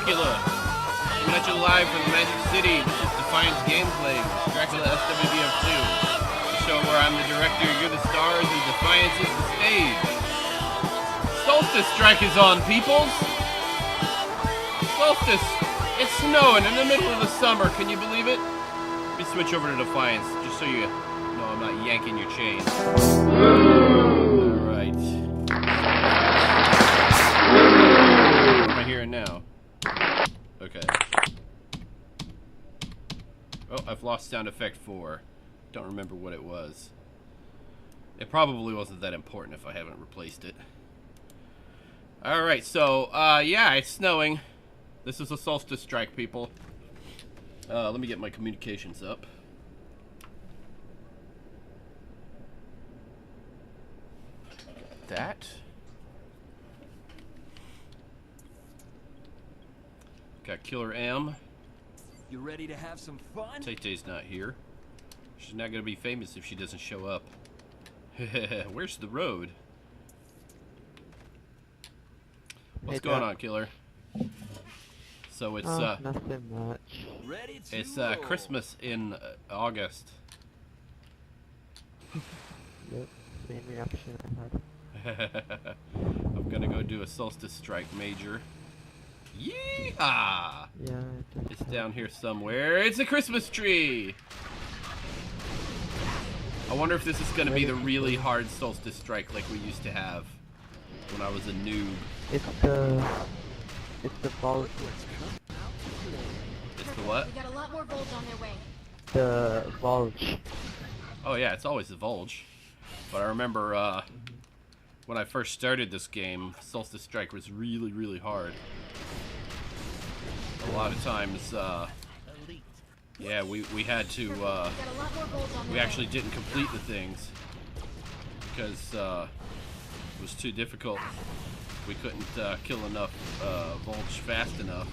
Dracula. Coming at you live from the Magic City. This is Defiance Gameplay with DraculaSWBF2. The show where I'm the director, you're the stars, and Defiance is the stage. Solstice strike is on, peoples. Solstice. It's snowing in the middle of the summer. Can you believe it? Let me switch over to Defiance, just so you know I'm not yanking your chain. Alright. What am I hearing now? Okay. Oh, I've lost sound effect 4. Don't remember what it was. It probably wasn't that important if I haven't replaced it. Alright, so, yeah, it's snowing. This is a solstice strike, people. Let me get my communications up. That. Got Killer M. You ready to have some fun? Tay-Tay's not here. She's not gonna be famous if she doesn't show up. Where's the road? What's going on, Killer? So it's nothing much. Ready to it's roll. Christmas in August. Yep, same reaction I had. I'm gonna go do a solstice strike major. Yeehaw! Yeah, It's down here somewhere. It's a Christmas tree! I wonder if this is gonna be the really hard solstice strike like we used to have when I was a noob. It's the bulge. It's the what? We got a lot more volts on their way. The bulge. Oh yeah, it's always the Volge. But I remember when I first started this game, solstice strike was really, really hard. A lot of times, yeah, we had to, we actually didn't complete the things because it was too difficult. We couldn't kill enough Volge fast enough.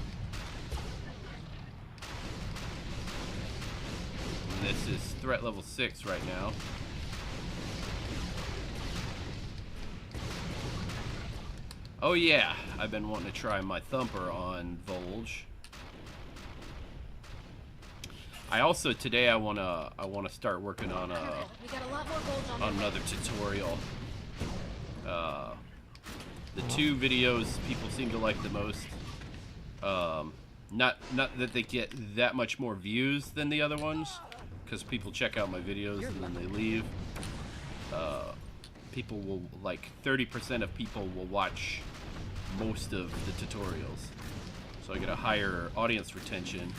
And this is threat level 6 right now. Oh yeah, I've been wanting to try my thumper on Volge. I also today I wanna start working on another tutorial. The 2 videos people seem to like the most. Not that they get that much more views than the other ones, because people check out my videos and then they leave. People will, like 30% of people will watch most of the tutorials, so I get a higher audience retention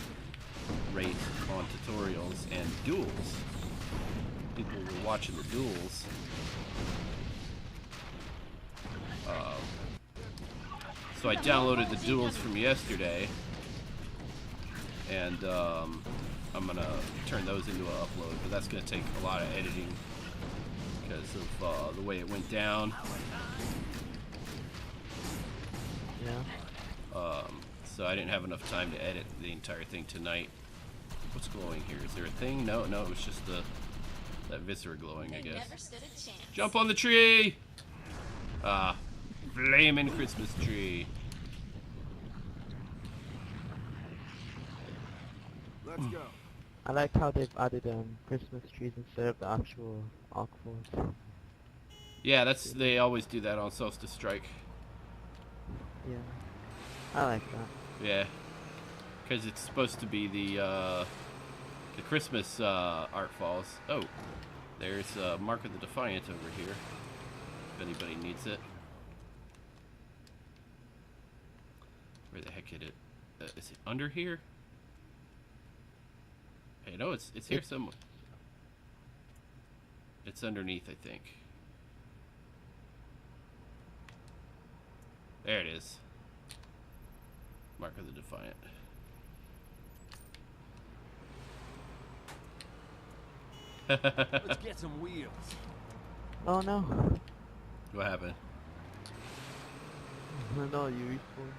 rate on tutorials and duels. People were watching the duels. So I downloaded the duels from yesterday, and I'm gonna turn those into an upload, but that's gonna take a lot of editing because of the way it went down. Yeah. So I didn't have enough time to edit the entire thing tonight. What's glowing here? Is there a thing? No, it was just that viscera glowing, I guess. Jump on the tree! Flaming Christmas tree. Let's go. I like how they've added Christmas trees instead of the actual aquas. Yeah, they always do that on Solstice Strike. Yeah, I like that. Yeah, because it's supposed to be the Christmas art falls. Oh, there's Mark of the Defiant over here. If anybody needs it. Where the heck is it? Is it under here? Hey, no, it's here somewhere. It's underneath, I think. There it is. Mark of the Defiant. Let's get some wheels. Oh no. What happened? No, you respawn.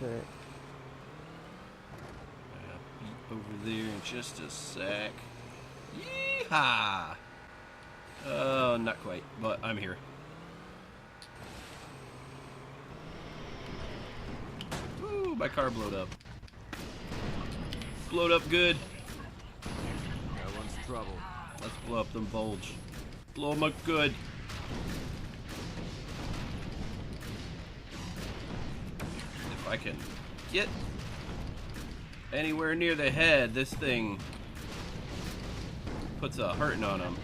Okay. I'll be over there in just a sec. Yeehaw! Not quite, but I'm here. my car blowed up. Blowed up good. That one's trouble. Let's blow up them bulge. Blow them up good. If I can get anywhere near the head, this thing puts a hurting on them.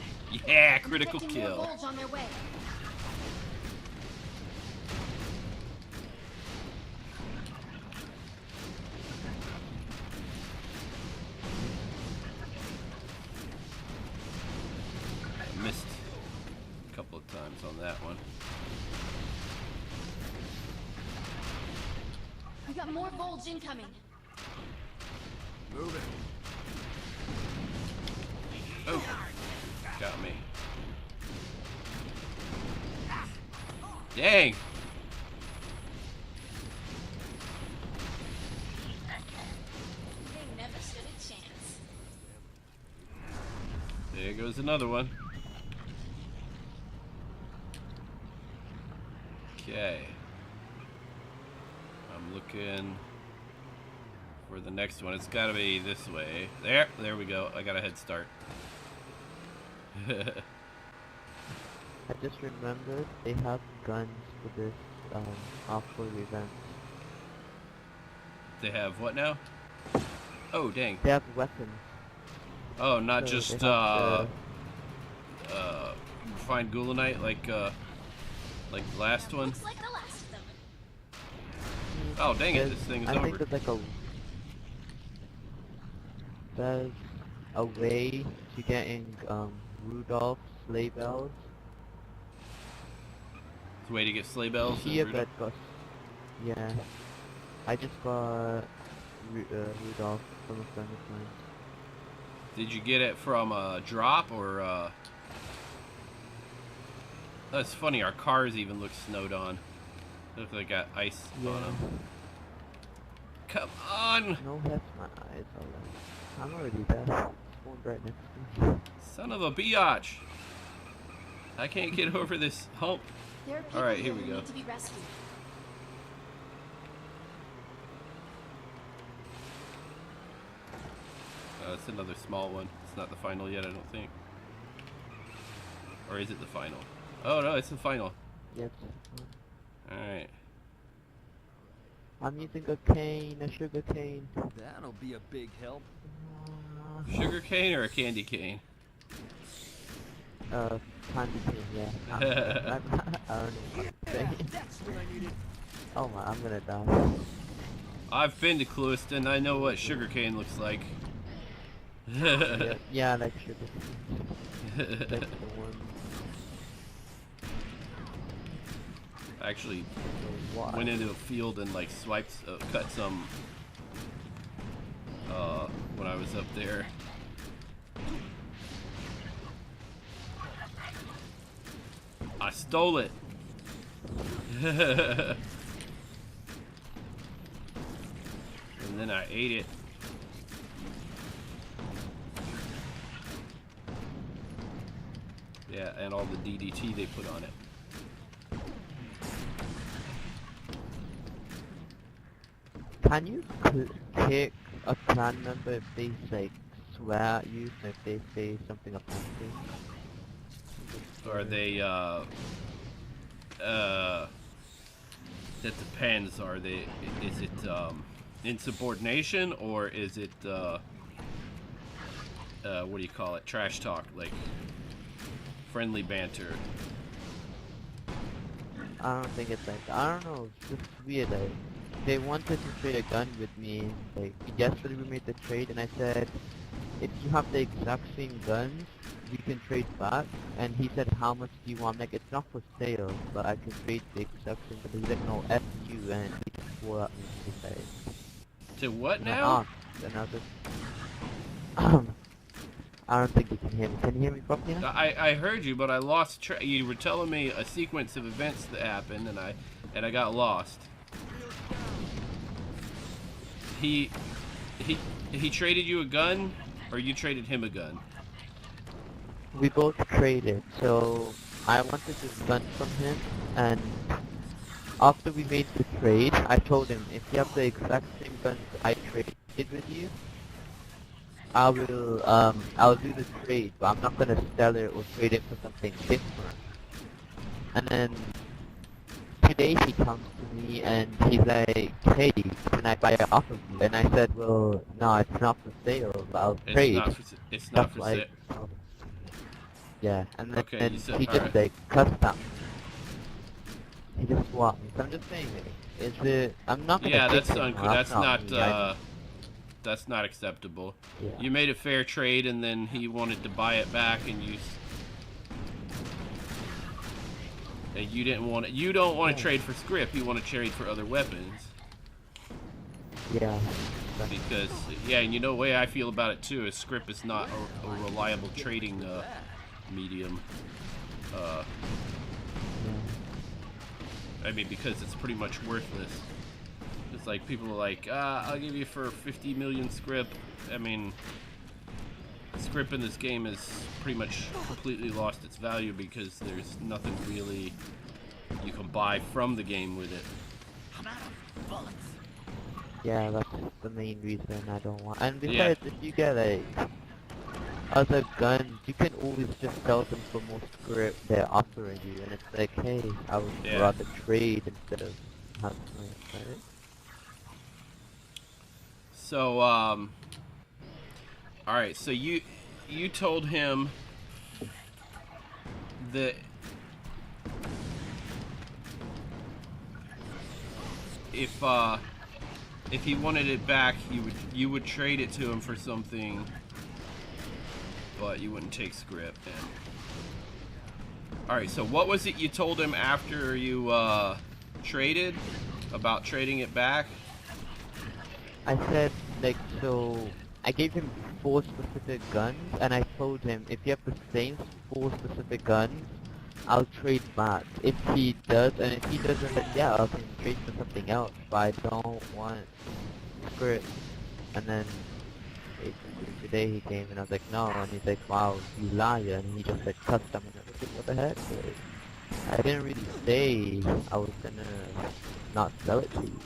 Yeah, critical kill. More bulge on their way. I missed a couple of times on that one. We got more bulge incoming. Move it. Oh, got me. Dang. They never stood a chance. There goes another one. Okay. I'm looking for the next one. It's gotta be this way. There we go. I got a head start. I just remembered they have guns for this off-road event. They have what now? Oh, dang. They have weapons. Oh, not So just they have refined goulanite like the last one. Looks like the last of them. Oh, dang it! there's- This thing is I over. think there's a way to getting Rudolph's sleigh bells. It's a way to get sleigh bells. See and if that got. Yeah. I just got Rudolph from a friend of mine. Did you get it from a drop or? That's funny. Our cars even look snowed on. Look like they got ice on them. Come on! No, that's my eyes. Alright. I'm already there. It's going right next to me. Son of a biatch! I can't get over this hump. There are people All right, here who we go. need to be rescued. It's another small one. It's not the final yet, I don't think. Or is it the final? Oh no, it's the final. Yes. Alright. I'm using a cane, a sugar cane. That'll be a big help. Sugar cane or a candy cane? Candy cane, yeah. I don't know what to say. That's what I needed. Oh my, I'm gonna die. I've been to Clewiston. I know what sugar cane looks like. Yeah, I like sugar cane. That's the one. Actually Why? went into a field and like swiped, cut some when I was up there. I stole it. And then I ate it. Yeah, and all the DDT they put on it. Can you kick a clan member if they like swear at you, if they say something offensive? Or they that depends. Are they, is it insubordination, or is it what do you call it, trash talk, like friendly banter? I don't think it's like, I don't know, it's just weird. Like, they wanted to trade a gun with me. Like, yesterday we made the trade and I said, if you have the exact same guns, we can trade back. And he said, how much do you want? Like, it's not for sale, but I can trade the exact same. But he didn't know F you, and he just swore at me. He said, To what and I now? asked, and I was just, I don't think you can hear me. Can you hear me properly now? I heard you, but I lost track. You were telling me a sequence of events that happened, and I got lost. He traded you a gun, or you traded him a gun? We both traded, so I wanted this gun from him, and after we made the trade, I told him, if you have the exact same guns I traded with you, I'll do the trade, but I'm not gonna sell it or trade it for something different. And then today he comes to me and he's like, hey, can I buy it off of you? And I said, well, no, it's not for sale, but I'll trade. It's not Stuff for like, sale. yeah, and then Okay, you said he just alright. like custom. He just swapped me. So I'm just saying, is it? I'm not gonna Yeah, fix that's it. uncool. No, That's not acceptable. Yeah. You made a fair trade, and then he wanted to buy it back, and you didn't want it. You don't want to trade for script. You want to trade for other weapons. Yeah. Because yeah, and you know the way I feel about it too is script is not a reliable trading medium. I mean, because it's pretty much worthless. It's like people are like, I'll give you for 50 million script. I mean, script in this game has pretty much completely lost its value because there's nothing really you can buy from the game with it. Yeah, that's the main reason I don't want. And Yeah. besides, if you get like other guns, you can always just sell them for more script they're offering you, and it's like, hey, I would Yeah. rather trade instead of having right? So, alright, so you told him that if he wanted it back, you would trade it to him for something, but you wouldn't take script. And alright, so what was it you told him after you traded about trading it back? I said, like, so I gave him 4 specific guns, and I told him, if you have the same 4 specific guns, I'll trade back. If he does, and if he doesn't, then yeah, I can trade for something else, but I don't want script. And then basically today he came and I was like, no, and he's like, wow, you liar, and he just said custom, and I was like, what the heck? Like, I didn't really say I was gonna not sell it to you.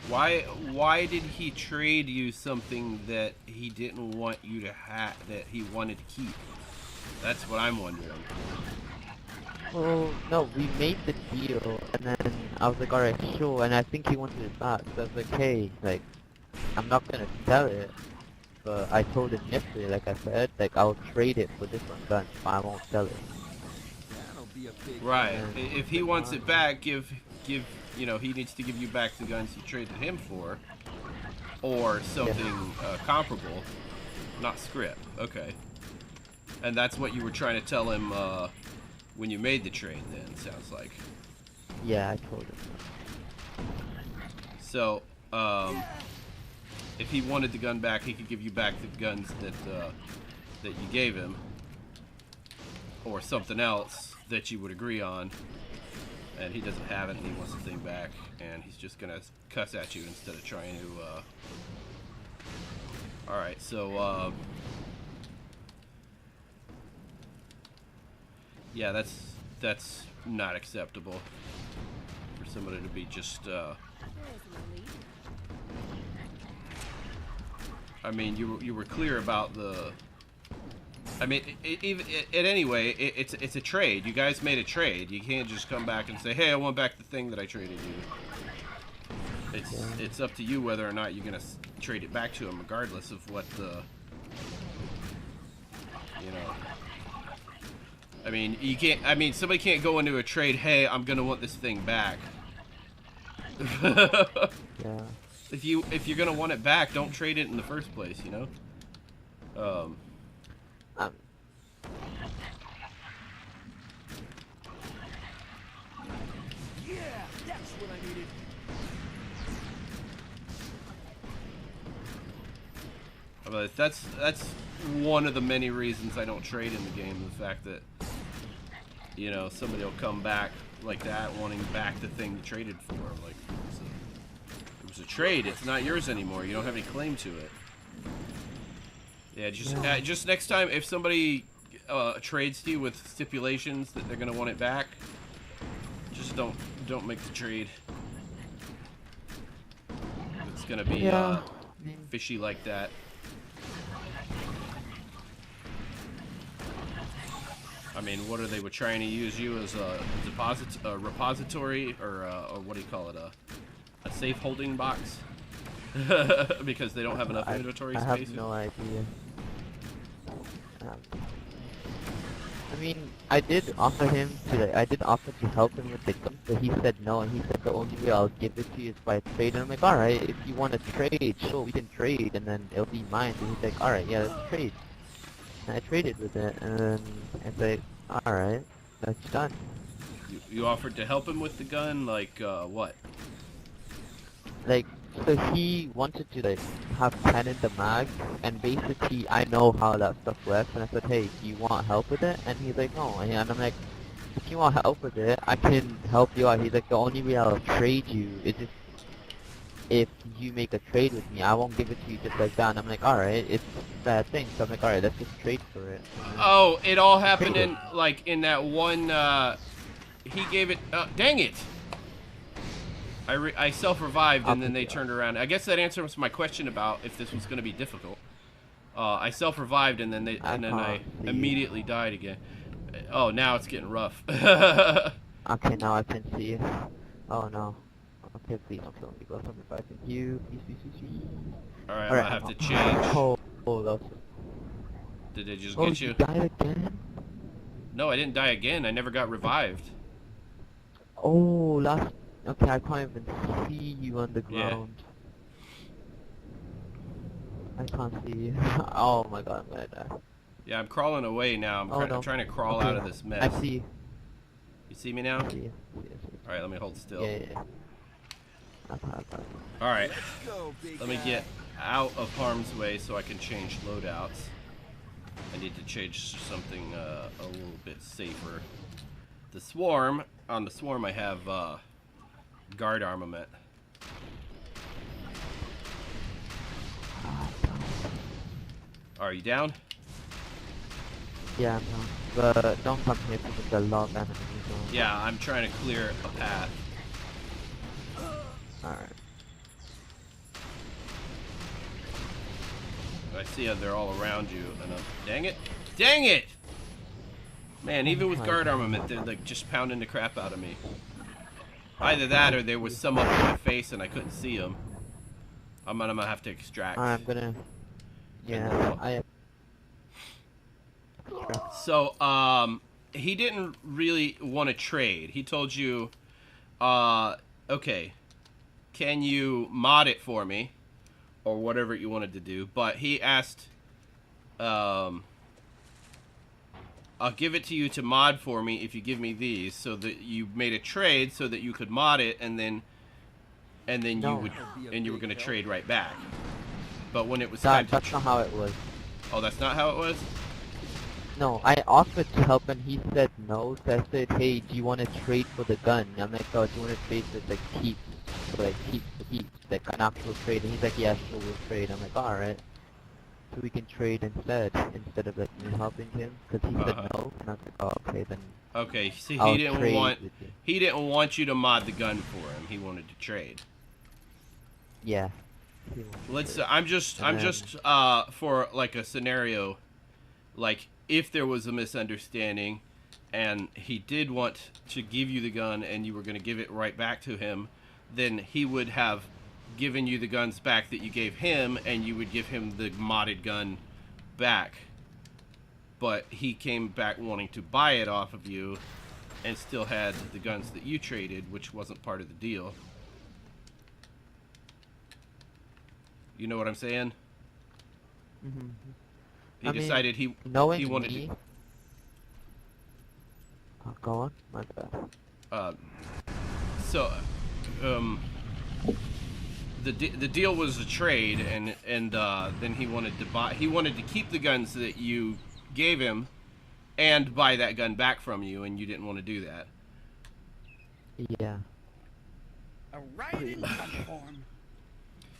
Why did he trade you something that he didn't want you to have, that he wanted to keep? That's what I'm wondering. Well, no, we made the deal, and then I was like, alright, sure, and I think he wanted it back, so I was like, hey, like, I'm not gonna sell it, but I told him yesterday, like I said, like, I'll trade it for different guns, but I won't sell it. That'll be a big Right. And If he wants it back, give you know, he needs to give you back the guns you traded him for, or something comparable, not script. Okay. And that's what you were trying to tell him when you made the trade. Then sounds like. yeah, I told him. So, if he wanted the gun back, he could give you back the guns that you gave him, or something else that you would agree on. And he doesn't have it, and he wants the thing back, and he's just gonna cuss at you instead of trying to. All right, so yeah, that's not acceptable for somebody to be just. I mean, you were clear about the. I mean, anyway, it's a trade. You guys made a trade. You can't just come back and say, "Hey, I want back the thing that I traded you." It's up to you whether or not you're gonna trade it back to him, regardless of what the. You know. I mean, you can't. I mean, somebody can't go into a trade. Hey, I'm gonna want this thing back. Yeah. If you're gonna want it back, don't trade it in the first place. You know. Yeah, that's what I needed. But that's one of the many reasons I don't trade in the game. The fact that, you know, somebody will come back like that wanting back the thing you traded for. Like, it was a trade. It's not yours anymore. You don't have any claim to it. Yeah, just next time if somebody trades to you with stipulations that they're gonna want it back, just don't make the trade. It's gonna be fishy like that. I mean, what are they trying to use you as a repository, or what do you call it, a safe holding box? Because they don't have enough inventory space. I have no idea. I mean, I did offer to help him with the gun, but he said no, and he said the only way I'll give it to you is by trade. And I'm like, alright, if you want to trade, sure, we can trade, and then it'll be mine. And he's like, alright, yeah, let's trade. And I traded with it, and then it's like, alright, that's done. You offered to help him with the gun, like, what? Like, so he wanted to, like, have 10 in the mag, and basically, I know how that stuff works, and I said, hey, do you want help with it? And he's like, no, and I'm like, if you want help with it, I can help you out. He's like, the only way I'll trade you is if you make a trade with me. I won't give it to you just like that. And I'm like, alright, it's that thing. So I'm like, alright, let's just trade for it. Oh, it all happened in, like, in that one, he gave it, dang it! I self-revived and then they turned around. I guess that answers my question about if this was going to be difficult. I self-revived and then I immediately died again. Oh, now it's getting rough. Okay, now I can see it. Oh no. Okay, please don't kill me. Go from if I can you. Please. Alright, I'm gonna have to change. Oh, that's... Did it just get you? You died again? No, I didn't die again. I never got revived. Oh, last... Okay, I can't even see you on the ground. I can't see you. Oh my god, I'm gonna die. Yeah, I'm crawling away now. I'm trying to crawl out of this mess. I see you. You see me now? I see you. Alright, let me hold still. Yeah. Alright. Let me get out of harm's way so I can change loadouts. I need to change something a little bit safer. The swarm, on the swarm I have guard armament. Are you down? Yeah, I'm down. But don't come here because there's a lot of enemies. Yeah, I'm trying to clear a path. Alright. I see they're all around you, and dang it! Dang it! Man, even with guard armament, they're like just pounding the crap out of me. Either that, or there was some up in my face and I couldn't see them. I'm gonna have to extract. I'm gonna... Yeah, I... So, he didn't really want to trade. He told you, okay, can you mod it for me? Or whatever you wanted to do. But he asked, I'll give it to you to mod for me if you give me these. So that you made a trade so that you could mod it, and then you were going to trade right back. But when it was time to... That's not how it was. Oh, that's not how it was? No, I offered to help and he said no. So I said, hey, do you want to trade for the gun? And I'm like, oh, do you want to trade for the keeps? So like, keeps, like an actual trade. And he's like, yeah, sure, we'll trade. I'm like, alright. So we can trade instead of like me helping him. Because he said no. And I was like, oh, okay, then... Okay, see, he didn't want you to mod the gun for him. He wanted to trade. Yeah. Let's. I'm just for like a scenario, like if there was a misunderstanding, and he did want to give you the gun, and you were going to give it right back to him, then he would have given you the guns back that you gave him, and you would give him the modded gun back. But he came back wanting to buy it off of you, and still had the guns that you traded, which wasn't part of the deal. You know what I'm saying? Mm-hmm. He decided he wanted to... Oh, go on, my bad. The deal was a trade, and then he wanted to buy. He wanted to keep the guns that you gave him, and buy that gun back from you, and you didn't want to do that. Yeah. A right in uniform.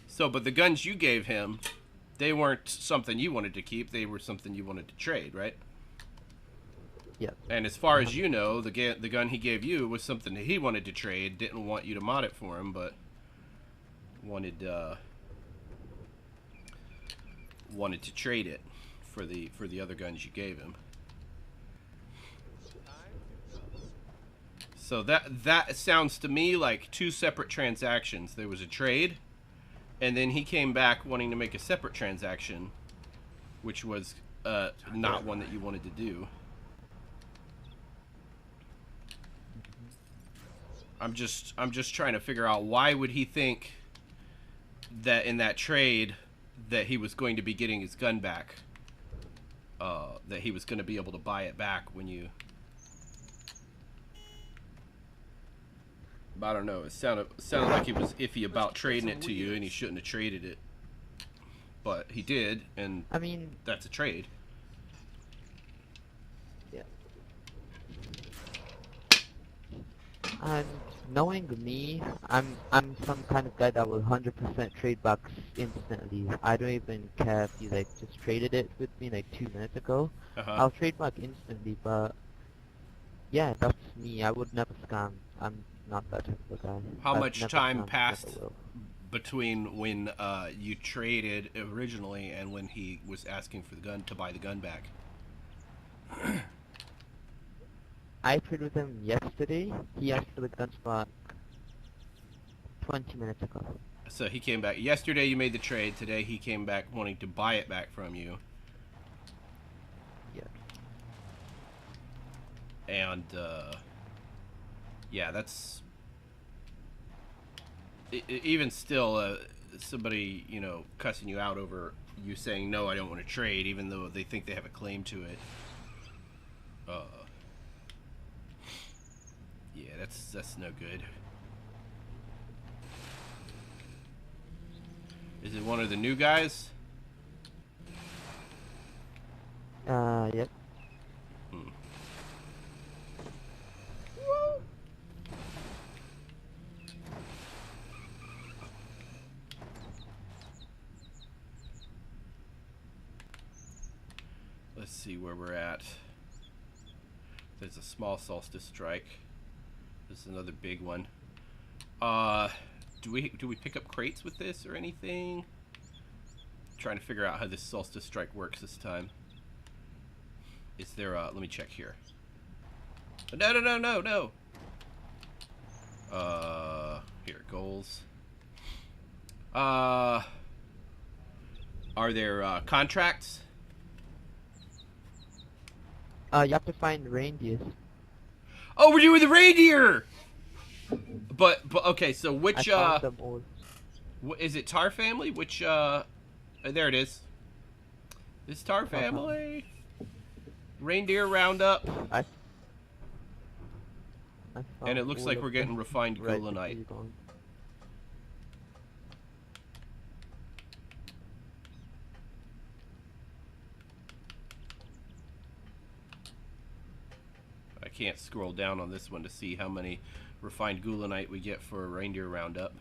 So, but the guns you gave him, they weren't something you wanted to keep. They were something you wanted to trade, right? Yep. And as far as you know, the gun he gave you was something that he wanted to trade. Didn't want you to mod it for him, but wanted to trade it for the other guns you gave him. So that sounds to me like two separate transactions. There was a trade, and then he came back wanting to make a separate transaction, which was not one that you wanted to do. I'm just trying to figure out, why would he think that in that trade that he was going to be getting his gun back, that he was going to be able to buy it back when you... I don't know. It sounded like he was iffy about trading it to you, and he shouldn't have traded it. But he did, and I mean, that's a trade. yeah. And knowing me, I'm some kind of guy that will 100% trade back instantly. I don't even care if you like just traded it with me like 2 minutes ago. I'll trade back instantly, but yeah, that's me. I would never scam. I'm not that type of guy. How I've much never time scammed, passed never will. between when you traded originally and when he was asking for the gun to buy the gun back? I traded with him yesterday. He asked for the guns back 20 minutes ago. So he came back yesterday. You made the trade. Today he came back wanting to buy it back from you. Yeah. And yeah, that's even still somebody, you know, cussing you out over you saying no, I don't want to trade, even though they think they have a claim to it. Yeah, that's no good. Is it one of the new guys? Yep. Let's see where we're at. There's a small solstice strike. This is another big one. Do we pick up crates with this or anything? Trying to figure out how this solstice strike works this time. Is there let me check here. No. Here, goals. Are there contracts? You have to find reindeers. Oh, we're doing the reindeer. But okay, so which I found them all. is it Tar Family? Which there it is. This Tar Family reindeer roundup. And it looks like we're getting refined Gulanite. I can't scroll down on this one to see how many refined Gulanite we get for a reindeer roundup.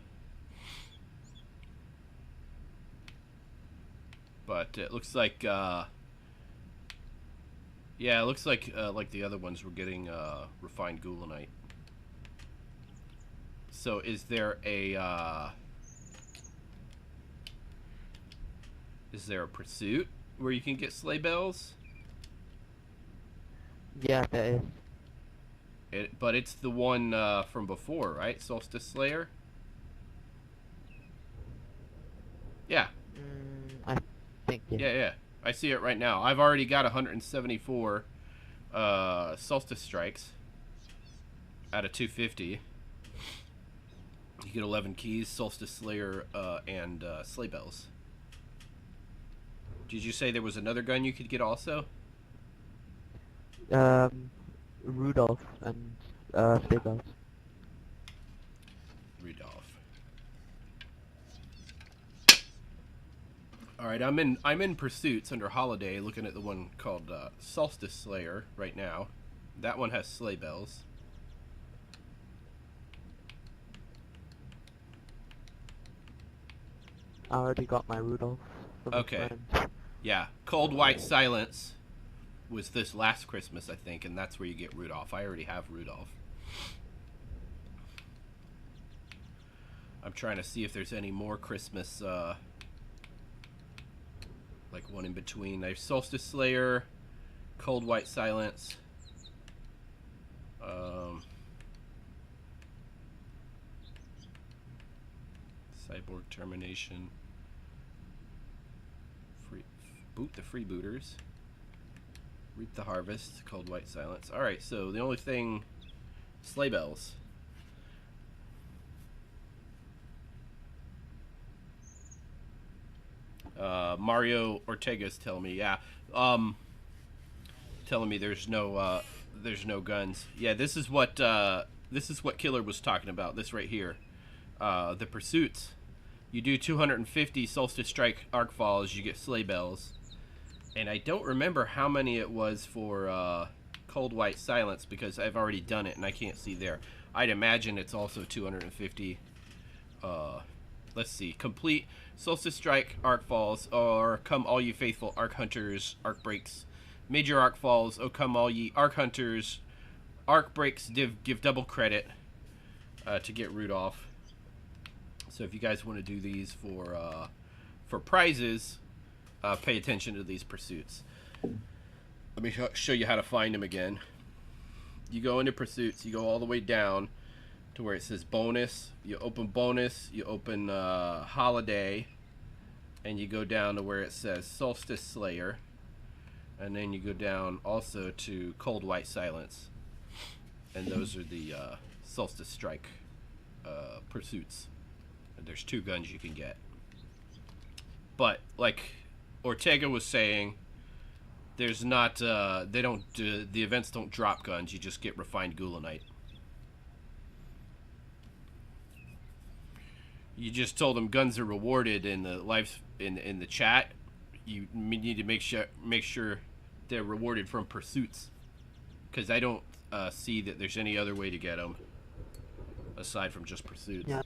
But it looks like, yeah, it looks like the other ones, we're getting refined Gulanite. So is there a pursuit where you can get sleigh bells? Yeah, there is. But it's the one from before, right? Solstice Slayer? Yeah. I think, yeah. Yeah. I see it right now. I've already got 174 Solstice Strikes out of 250. You get 11 keys, Solstice Slayer, and sleigh bells. Did you say there was another gun you could get also? Rudolph and sleigh bells. Rudolph. All right, I'm in pursuits under holiday, looking at the one called Solstice Slayer right now. That one has sleigh bells. I already got my Rudolph. from his Okay. friends. Yeah, Cold White Silence was this last Christmas, I think, and that's where you get Rudolph. I already have Rudolph. I'm trying to see if there's any more Christmas, like one in between. There's Solstice Slayer, Cold White Silence. Cyborg Termination. Boot the Freebooters. Reap the Harvest. Cold White Silence. Alright, so the only thing... Sleigh Bells. Mario Ortega's telling me, yeah. Telling me there's no guns. Yeah, this is what Killer was talking about. This right here. The pursuits. You do 250 Solstice Strike Arc Falls, you get Sleigh Bells. And I don't remember how many it was for Cold White Silence because I've already done it and I can't see there. I'd imagine it's also 250. Let's see. Complete Solstice Strike Arc Falls, or come all you faithful Arc Hunters, Arc Breaks. Major Arc Falls, oh come all ye Arc Hunters. Arc Breaks give double credit to get Rudolph. So if you guys want to do these for prizes, pay attention to these pursuits. Let me show you how to find them again. You go into pursuits, you go all the way down to where it says bonus. You open bonus, you open holiday, and you go down to where it says Solstice Slayer, and then you go down also to Cold White Silence, and those are the Solstice Strike pursuits. And there's 2 guns you can get, but like Ortega was saying, there's not they don't the events don't drop guns. You just get refined Gulanite. You just told them guns are rewarded in the in the chat. You need to make sure they're rewarded from pursuits, because I don't see that there's any other way to get them aside from just pursuits. Yeah.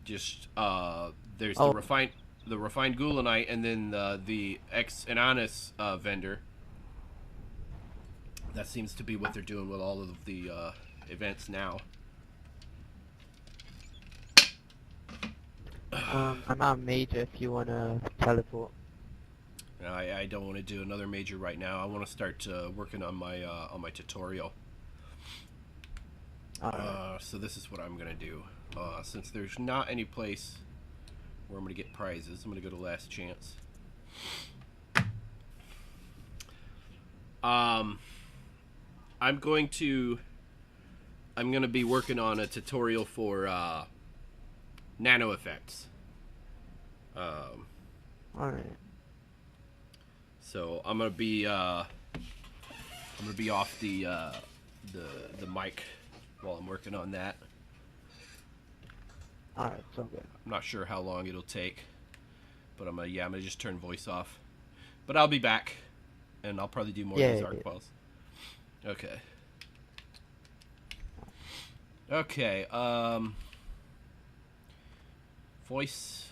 Just there's the refined Gulanite, and then the ex Anonymous vendor. That seems to be what they're doing with all of the events now. I'm out major if you wanna teleport. I don't want to do another major right now. I want to start working on my tutorial. So this is what I'm gonna do. Since there's not any place where I'm gonna get prizes, I'm gonna go to Last Chance. I'm gonna be working on a tutorial for nano effects. Alright. So I'm gonna be off the mic while I'm working on that. Alright, so good. I'm not sure how long it'll take, but I'm gonna just turn voice off. But I'll be back, and I'll probably do more of these arc balls. Okay. Okay. Voice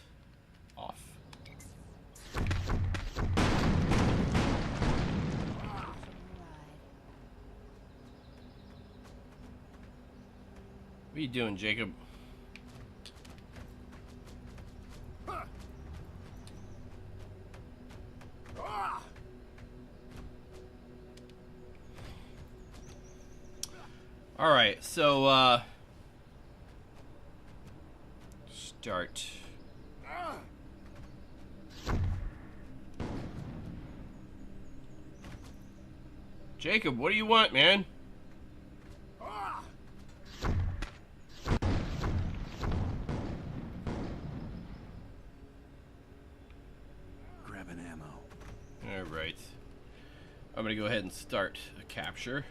off. What are you doing, Jacob? All right, so start. Jacob, what do you want, man? Grab an ammo. All right. I'm gonna go ahead and start a capture.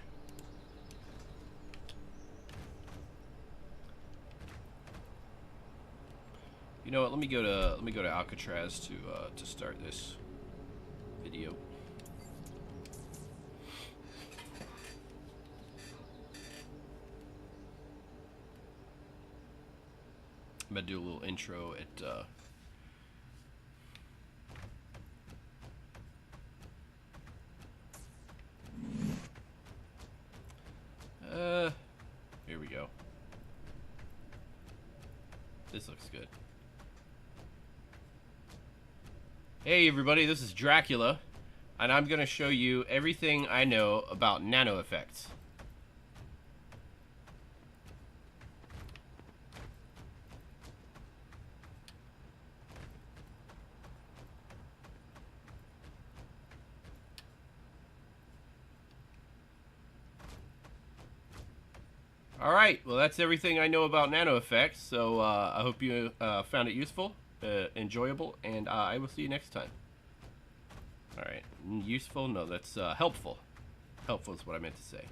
You know what? Let me go to Alcatraz to start this video. I'm gonna do a little intro at this looks good. Hey everybody, this is Dracula, and I'm going to show you everything I know about nano effects. Alright, well that's everything I know about nano effects, so I hope you found it useful, enjoyable, and I will see you next time. Alright, useful? No, that's helpful. Helpful is what I meant to say.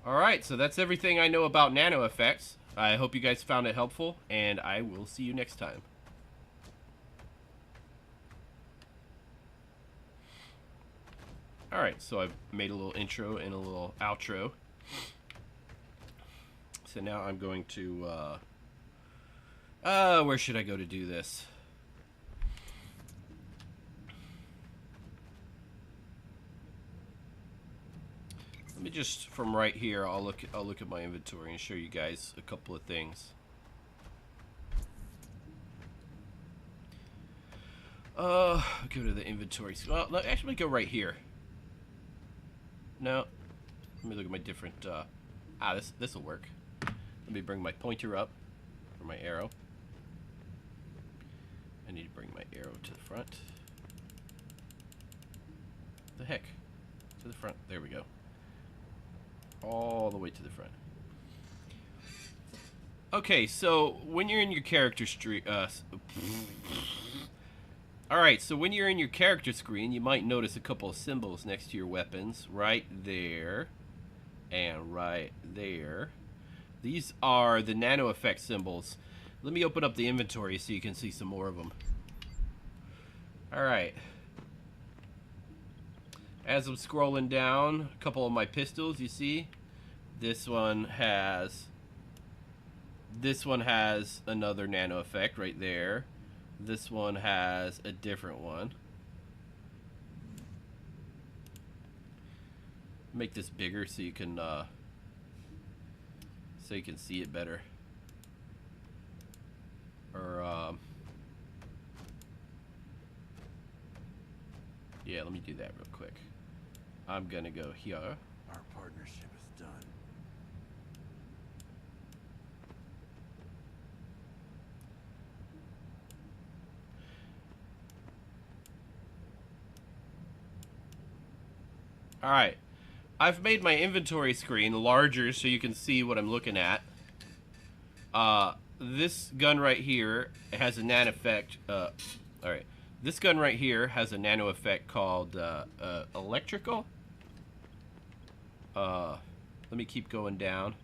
Alright, so that's everything I know about nano effects. I hope you guys found it helpful, and I will see you next time. Alright, so I've made a little intro and a little outro. So now I'm going to, where should I go to do this? Let me just, from right here, I'll look at my inventory and show you guys a couple of things. Go to the inventory. Well, actually go right here. No. Let me look at my different, this will work. Let me bring my pointer up for my arrow. I need to bring my arrow to the front. The heck? To the front. There we go. All the way to the front. Okay, so when you're in your character Alright, so when you're in your character screen, you might notice a couple of symbols next to your weapons. Right there. And right there. These are the nano effect symbols. Let me open up the inventory so you can see some more of them. Alright. As I'm scrolling down, a couple of my pistols, you see? This one has another nano effect right there. This one has a different one. Make this bigger so you can see it better. Or yeah, let me do that real quick. I'm gonna go here. Our partnership is done. Alright, I've made my inventory screen larger so you can see what I'm looking at. This gun right here has a nano effect. Alright, this gun right here has a nano effect called electrical. Let me keep going down.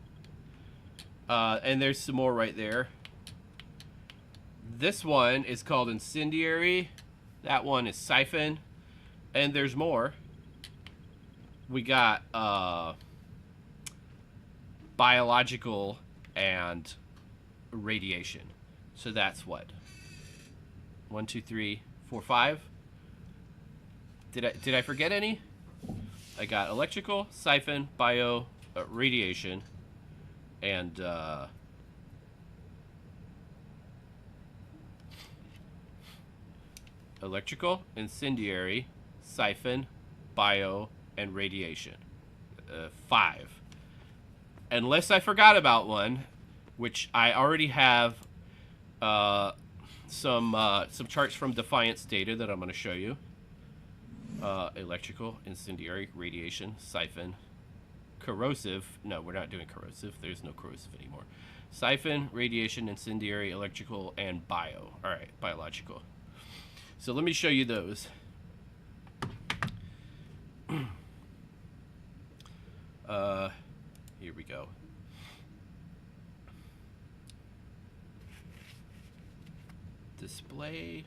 And there's some more right there. This one is called incendiary. That one is siphon. And there's more. We got biological and radiation. So that's what? 1, 2, 3, 4, 5. Did I forget any? I got electrical, siphon, bio, radiation, and electrical, incendiary, siphon, bio, and radiation. 5. Unless I forgot about one, which I already have some charts from Defiance data that I'm going to show you. Electrical, incendiary, radiation, siphon, corrosive. No, we're not doing corrosive. There's no corrosive anymore. Siphon, radiation, incendiary, electrical, and bio. Alright, biological. So let me show you those. Here we go. Display.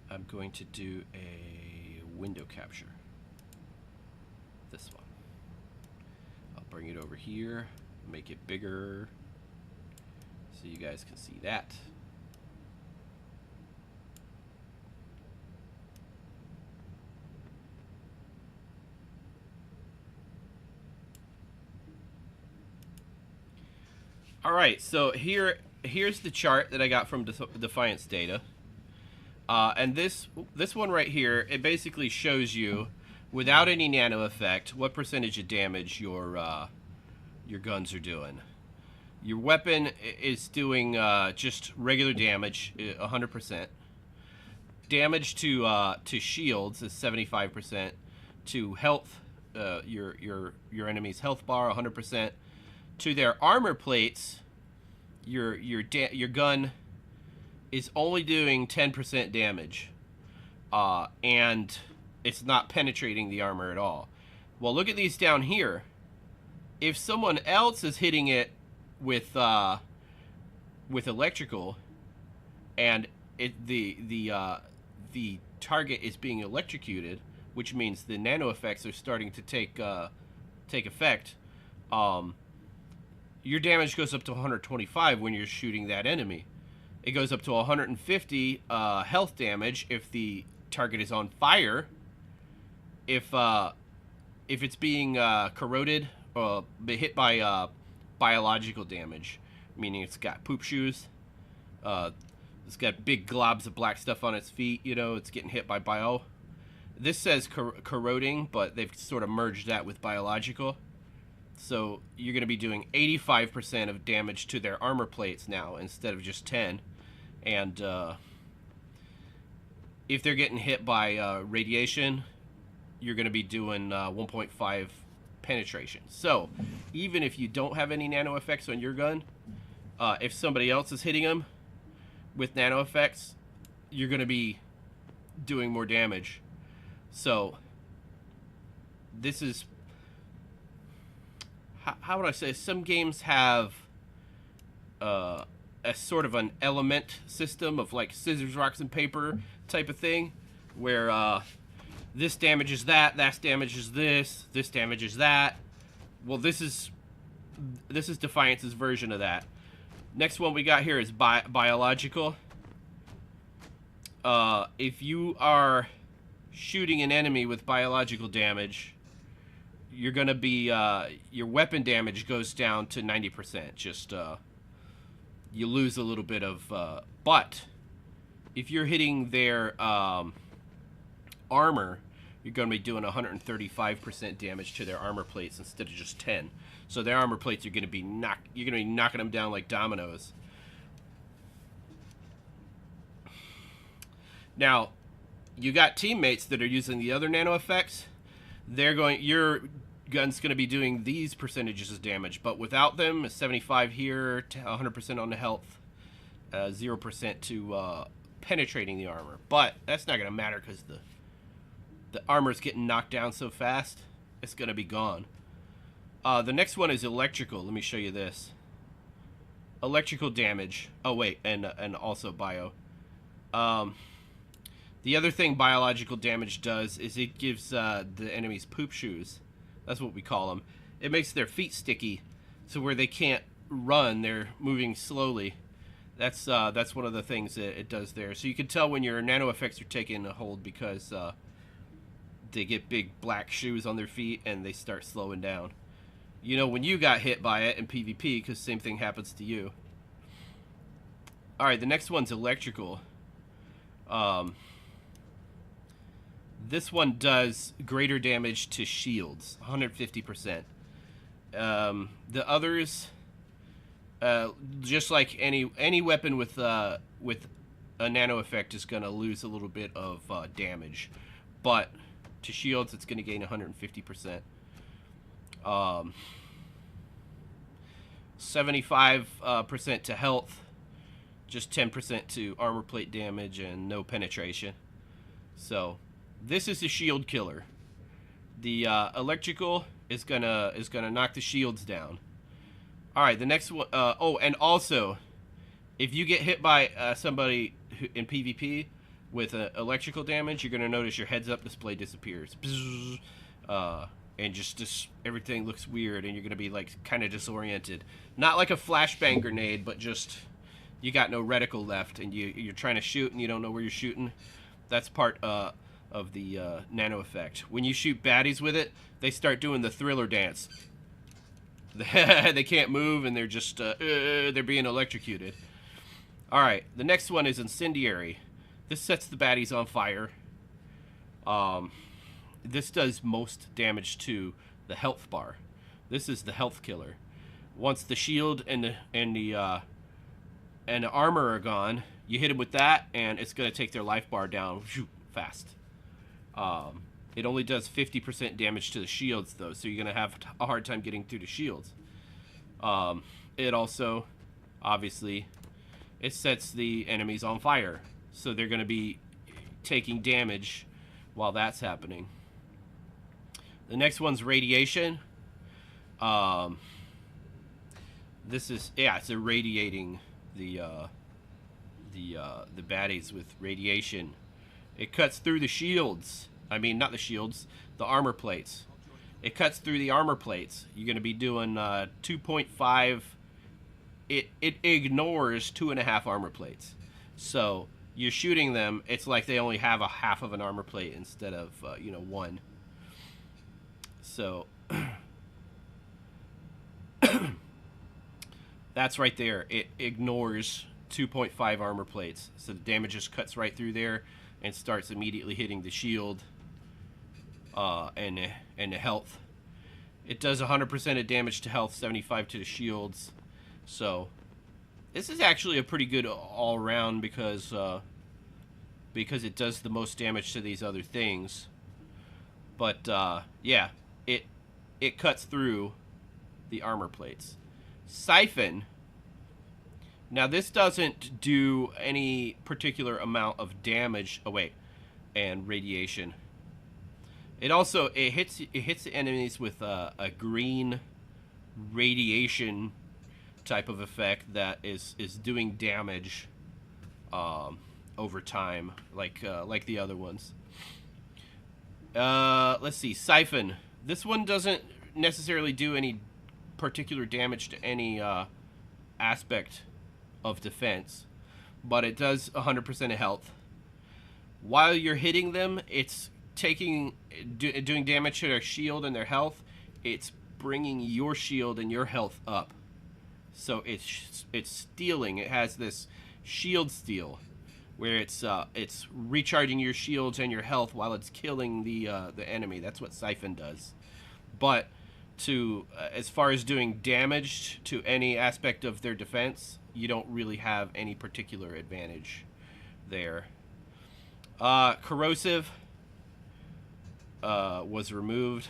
I'm going to do a window capture. This one. I'll bring it over here, make it bigger so you guys can see that. All right, so here's the chart that I got from Defiance data, and this one right here, it basically shows you, without any nano effect, what percentage of damage your guns are doing. Your weapon is doing just regular damage, 100%. Damage to shields is 75%. To health, your enemy's health bar, 100%. To their armor plates, your gun is only doing 10% damage, and it's not penetrating the armor at all. Well, look at these down here. If someone else is hitting it with electrical, and the target is being electrocuted, which means the nano effects are starting to take effect, your damage goes up to 125 when you're shooting that enemy. It goes up to 150 health damage if the target is on fire. If it's being corroded or hit by biological damage, meaning it's got poop shoes, it's got big globs of black stuff on its feet, you know, it's getting hit by bio. This says corroding, but they've sort of merged that with biological. So you're going to be doing 85% of damage to their armor plates now instead of just 10. And if they're getting hit by radiation, you're going to be doing 1.5 penetration. So even if you don't have any nano effects on your gun, if somebody else is hitting them with nano effects, you're going to be doing more damage. So this is, how would I say, some games have a sort of an element system of like scissors, rocks, and paper type of thing, where this damages that damages this damages that. Well, this is Defiance's version of that. Next one we got here is biological. If you are shooting an enemy with biological damage, you're gonna be your weapon damage goes down to 90%. Just you lose a little bit of but if you're hitting their armor, you're gonna be doing 135% damage to their armor plates instead of just 10. So their armor plates are gonna be knocking them down like dominoes. Now, you got teammates that are using the other nano effects. Your gun's going to be doing these percentages of damage, but without them, 75 here, 100% on the health, 0% to penetrating the armor. But that's not going to matter because the armor's getting knocked down so fast, it's going to be gone. The next one is electrical. Let me show you this. Electrical damage. Oh wait, and also bio. The other thing biological damage does is it gives the enemy's poop shoes. That's what we call them. It makes their feet sticky, so where they can't run, they're moving slowly. That's one of the things that it does there. So you can tell when your nano effects are taking a hold because they get big black shoes on their feet and they start slowing down. You know when you got hit by it in PvP, because same thing happens to you. Alright, the next one's electrical. This one does greater damage to shields, 150%. The others, just like any weapon with a nano effect, is going to lose a little bit of damage, but to shields it's going to gain 150%. 75% to health, just 10% to armor plate damage, and no penetration. So this is the shield killer. The electrical is gonna knock the shields down. All right, the next one. Oh, and also, if you get hit by somebody in PvP with electrical damage, you're gonna notice your heads-up display disappears, and just everything looks weird, and you're gonna be like kind of disoriented. Not like a flashbang grenade, but just you got no reticle left, and you're trying to shoot and you don't know where you're shooting. That's part of the nano effect. When you shoot baddies with it, they start doing the Thriller dance. They can't move, and they're just they're being electrocuted. All right, the next one is Incendiary. This sets the baddies on fire. This does most damage to the health bar. This is the health killer. Once the shield and the armor are gone, you hit them with that, and it's gonna take their life bar down fast. It only does 50% damage to the shields, though, so you're gonna have a hard time getting through the shields. It also, obviously, it sets the enemies on fire, so they're gonna be taking damage while that's happening. The next one's Radiation. This is, yeah, it's irradiating the baddies with radiation. It cuts through the shields. I mean, not the shields, the armor plates. It cuts through the armor plates. You're going to be doing 2.5. It ignores 2.5 armor plates. So you're shooting them. It's like they only have a half of an armor plate instead of one. So that's right there. It ignores 2.5 armor plates. So the damage just cuts right through there and starts immediately hitting the shield and the health. It does 100% of damage to health, 75 to the shields. So this is actually a pretty good all-around because it does the most damage to these other things. But yeah, it cuts through the armor plates. Siphon. Now this doesn't do any particular amount of damage. Oh wait, and radiation. It also hits the enemies with a green radiation type of effect that is doing damage over time, like the other ones. Let's see, Siphon. This one doesn't necessarily do any particular damage to any aspect of defense, but it does 100% of health. While you're hitting them, it's doing damage to their shield and their health. It's bringing your shield and your health up. So it's stealing. It has this shield steal, where it's recharging your shields and your health while it's killing the enemy. That's what Siphon does. But as far as doing damage to any aspect of their defense, you don't really have any particular advantage there. Corrosive was removed,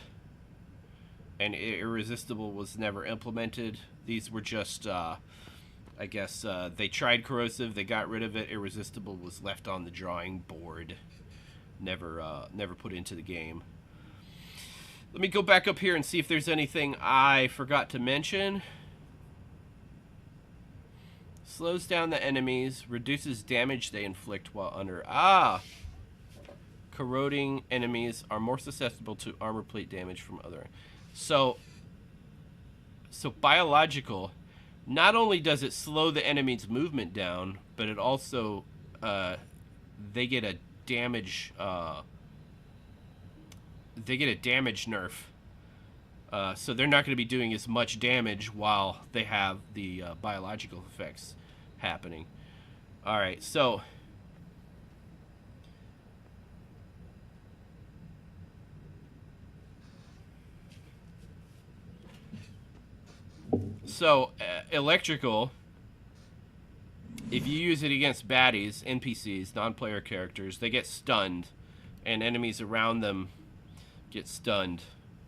and Irresistible was never implemented. These were just, I guess, they tried Corrosive, they got rid of it. Irresistible was left on the drawing board, never put into the game. Let me go back up here and see if there's anything I forgot to mention. Slows down the enemies, reduces damage they inflict while under. Corroding enemies are more susceptible to armor plate damage from other. So biological, not only does it slow the enemy's movement down, but it also they get a damage nerf. So they're not going to be doing as much damage while they have the biological effects happening. Alright, so electrical, if you use it against baddies, NPCs, non-player characters, they get stunned, and enemies around them get stunned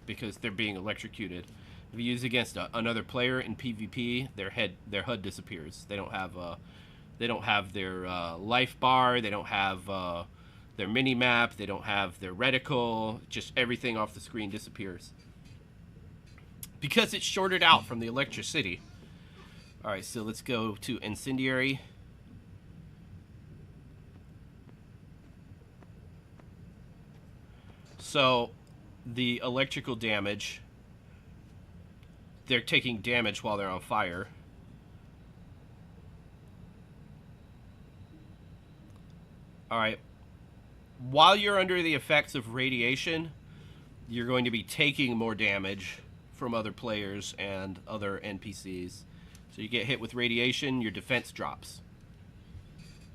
because they're being electrocuted. If you use it against another player in PvP, their HUD disappears. They don't have their life bar. They don't have their mini map. They don't have their reticle. Just everything off the screen disappears because it's shorted out from the electricity. All right, so let's go to Incendiary. So the electrical damage, they're taking damage while they're on fire. Alright. While you're under the effects of radiation, you're going to be taking more damage from other players and other NPCs. So you get hit with radiation, your defense drops.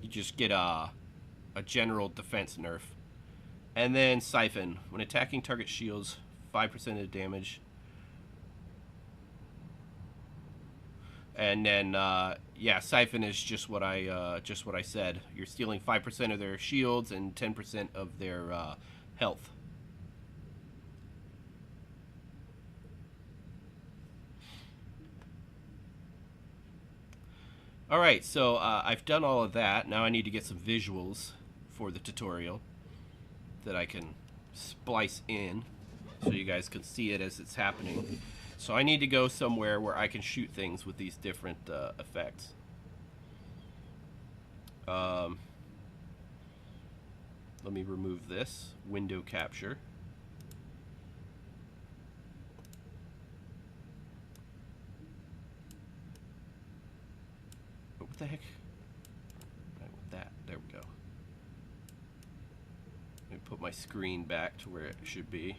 You just get a general defense nerf. And then Siphon. When attacking target shields, 5% of the damage. And then, yeah, Siphon is just what I said. You're stealing 5% of their shields and 10% of their health. Alright, so I've done all of that. Now I need to get some visuals for the tutorial that I can splice in so you guys can see it as it's happening. So I need to go somewhere where I can shoot things with these different effects. Let me remove this. Window capture. What the heck? Right, with that. There we go. Let me put my screen back to where it should be.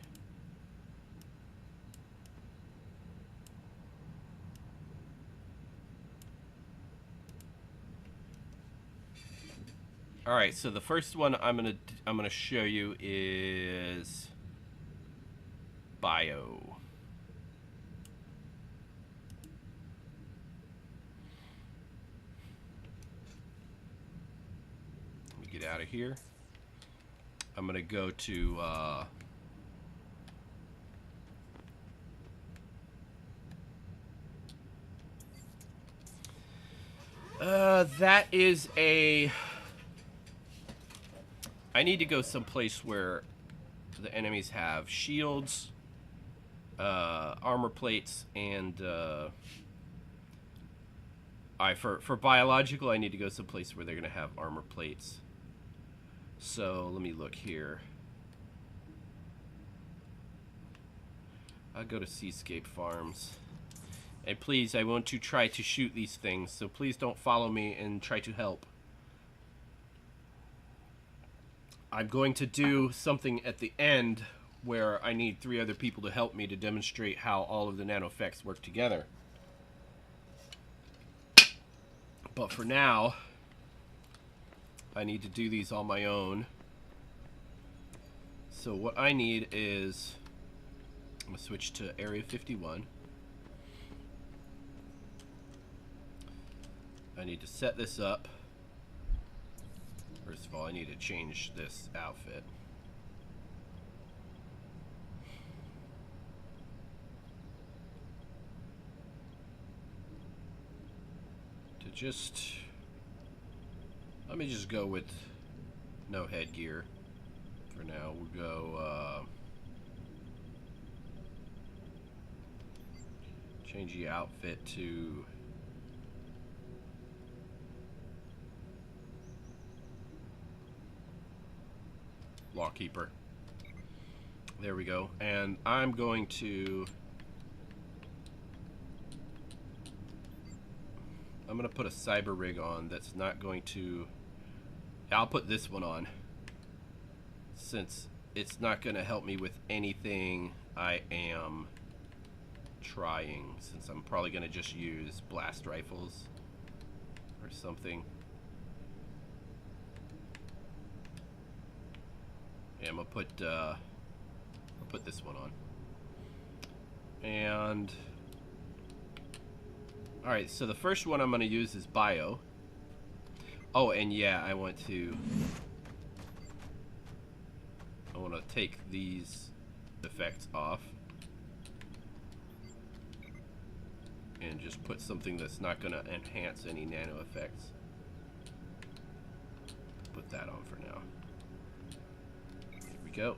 All right, so the first one I'm gonna show you is bio. Get out of here. I'm gonna go to that is a I need to go someplace where the enemies have shields, armor plates, and for biological I need to go someplace where they're gonna have armor plates. So let me look here. I'll go to Seascape Farms. And please, I want to try to shoot these things, so please don't follow me and try to help. I'm going to do something at the end where I need 3 other people to help me to demonstrate how all of the nano effects work together. But for now, I need to do these on my own. So what I need is, I'm going to switch to Area 51. I need to set this up. First of all, I need to change this outfit. Let me just go with no headgear for now. We'll go change the outfit to Lawkeeper. There we go. And I'm going to put a cyber rig on that's not going to... I'll put this one on, since it's not going to help me with anything I am trying, since I'm probably going to just use blast rifles or something. Yeah, I'm going to I'll put this one on. And alright, so the first one I'm going to use is bio. Oh, and yeah, I want to take these effects off and just put something that's not going to enhance any nano effects. Put that on for now. Here we go.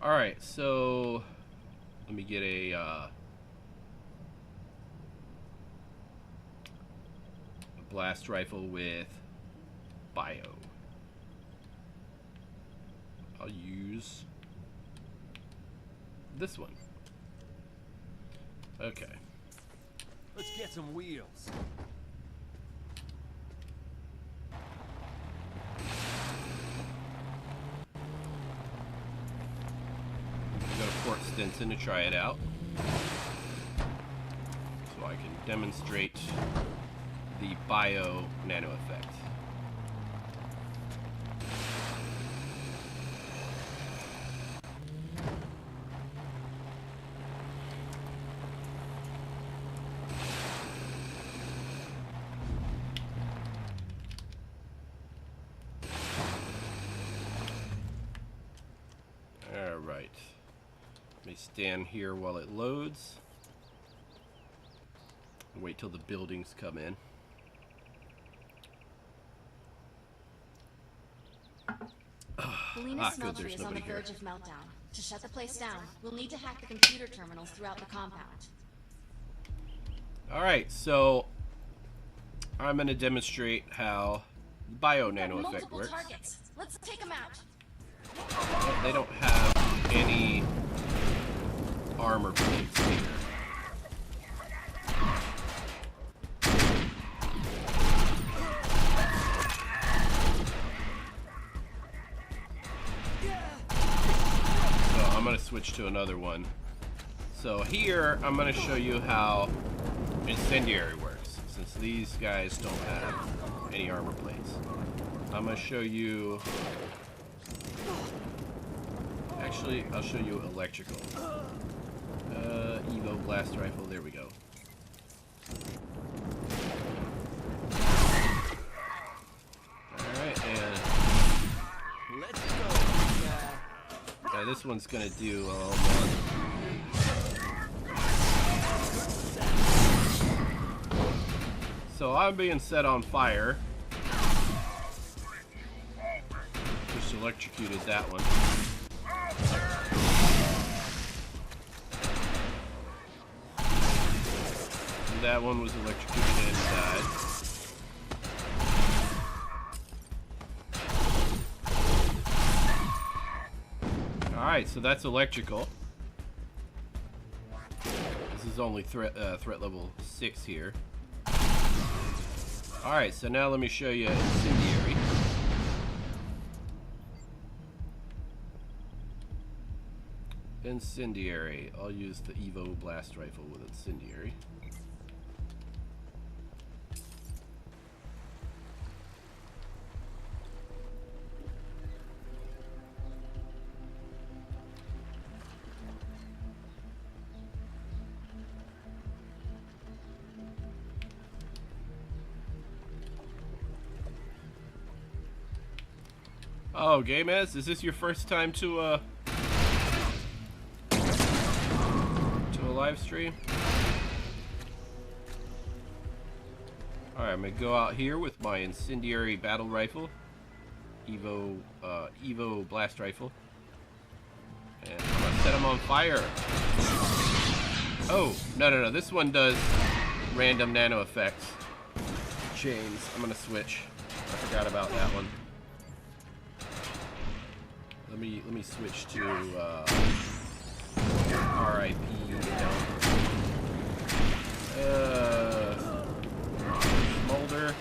Alright, so let me get a blast rifle with bio. I'll use this one. Okay. Let's get some wheels. Go to Fort Stinson to try it out, so I can demonstrate the bio nano effect. Alright. Let me stand here while it loads. Wait till the buildings come in. Felina's smeltery there's is on nobody the here. verge of meltdown. To shut the place down, we'll need to hack the computer terminals throughout the compound. Alright, so I'm going to demonstrate how the bio We've got nano effect multiple works. targets. Let's take them out. They don't have any armor plates here. So I'm going to switch to another one. So here I'm going to show you how incendiary works, since these guys don't have any armor plates. I'm going to show you... Actually, I'll show you electrical. Evo blast rifle, there we go. Alright, and Let's go. this one's gonna do a little more. So I'm being set on fire. Just electrocuted that one. And that one was electrocuted and died. Alright, so that's electrical. This is only threat level 6 here. Alright, so now let me show you incendiary. Incendiary. I'll use the Evo blast rifle with incendiary. Oh, Gamez, is this your first time to a live stream? Alright, I'm gonna go out here with my incendiary battle rifle, Evo blast rifle, and I'm gonna set them on fire. Oh, no, this one does random nano effects. Chains. I'm gonna switch. I forgot about that one. Let me switch to RIP. Smolder.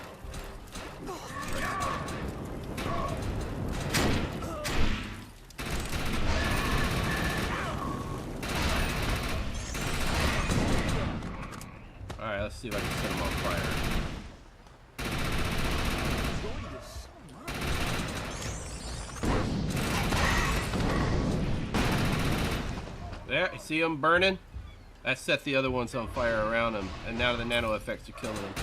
Alright, let's see if I can set him on fire. There, you see them burning? That set the other ones on fire around them, and now the nano effects are killing them.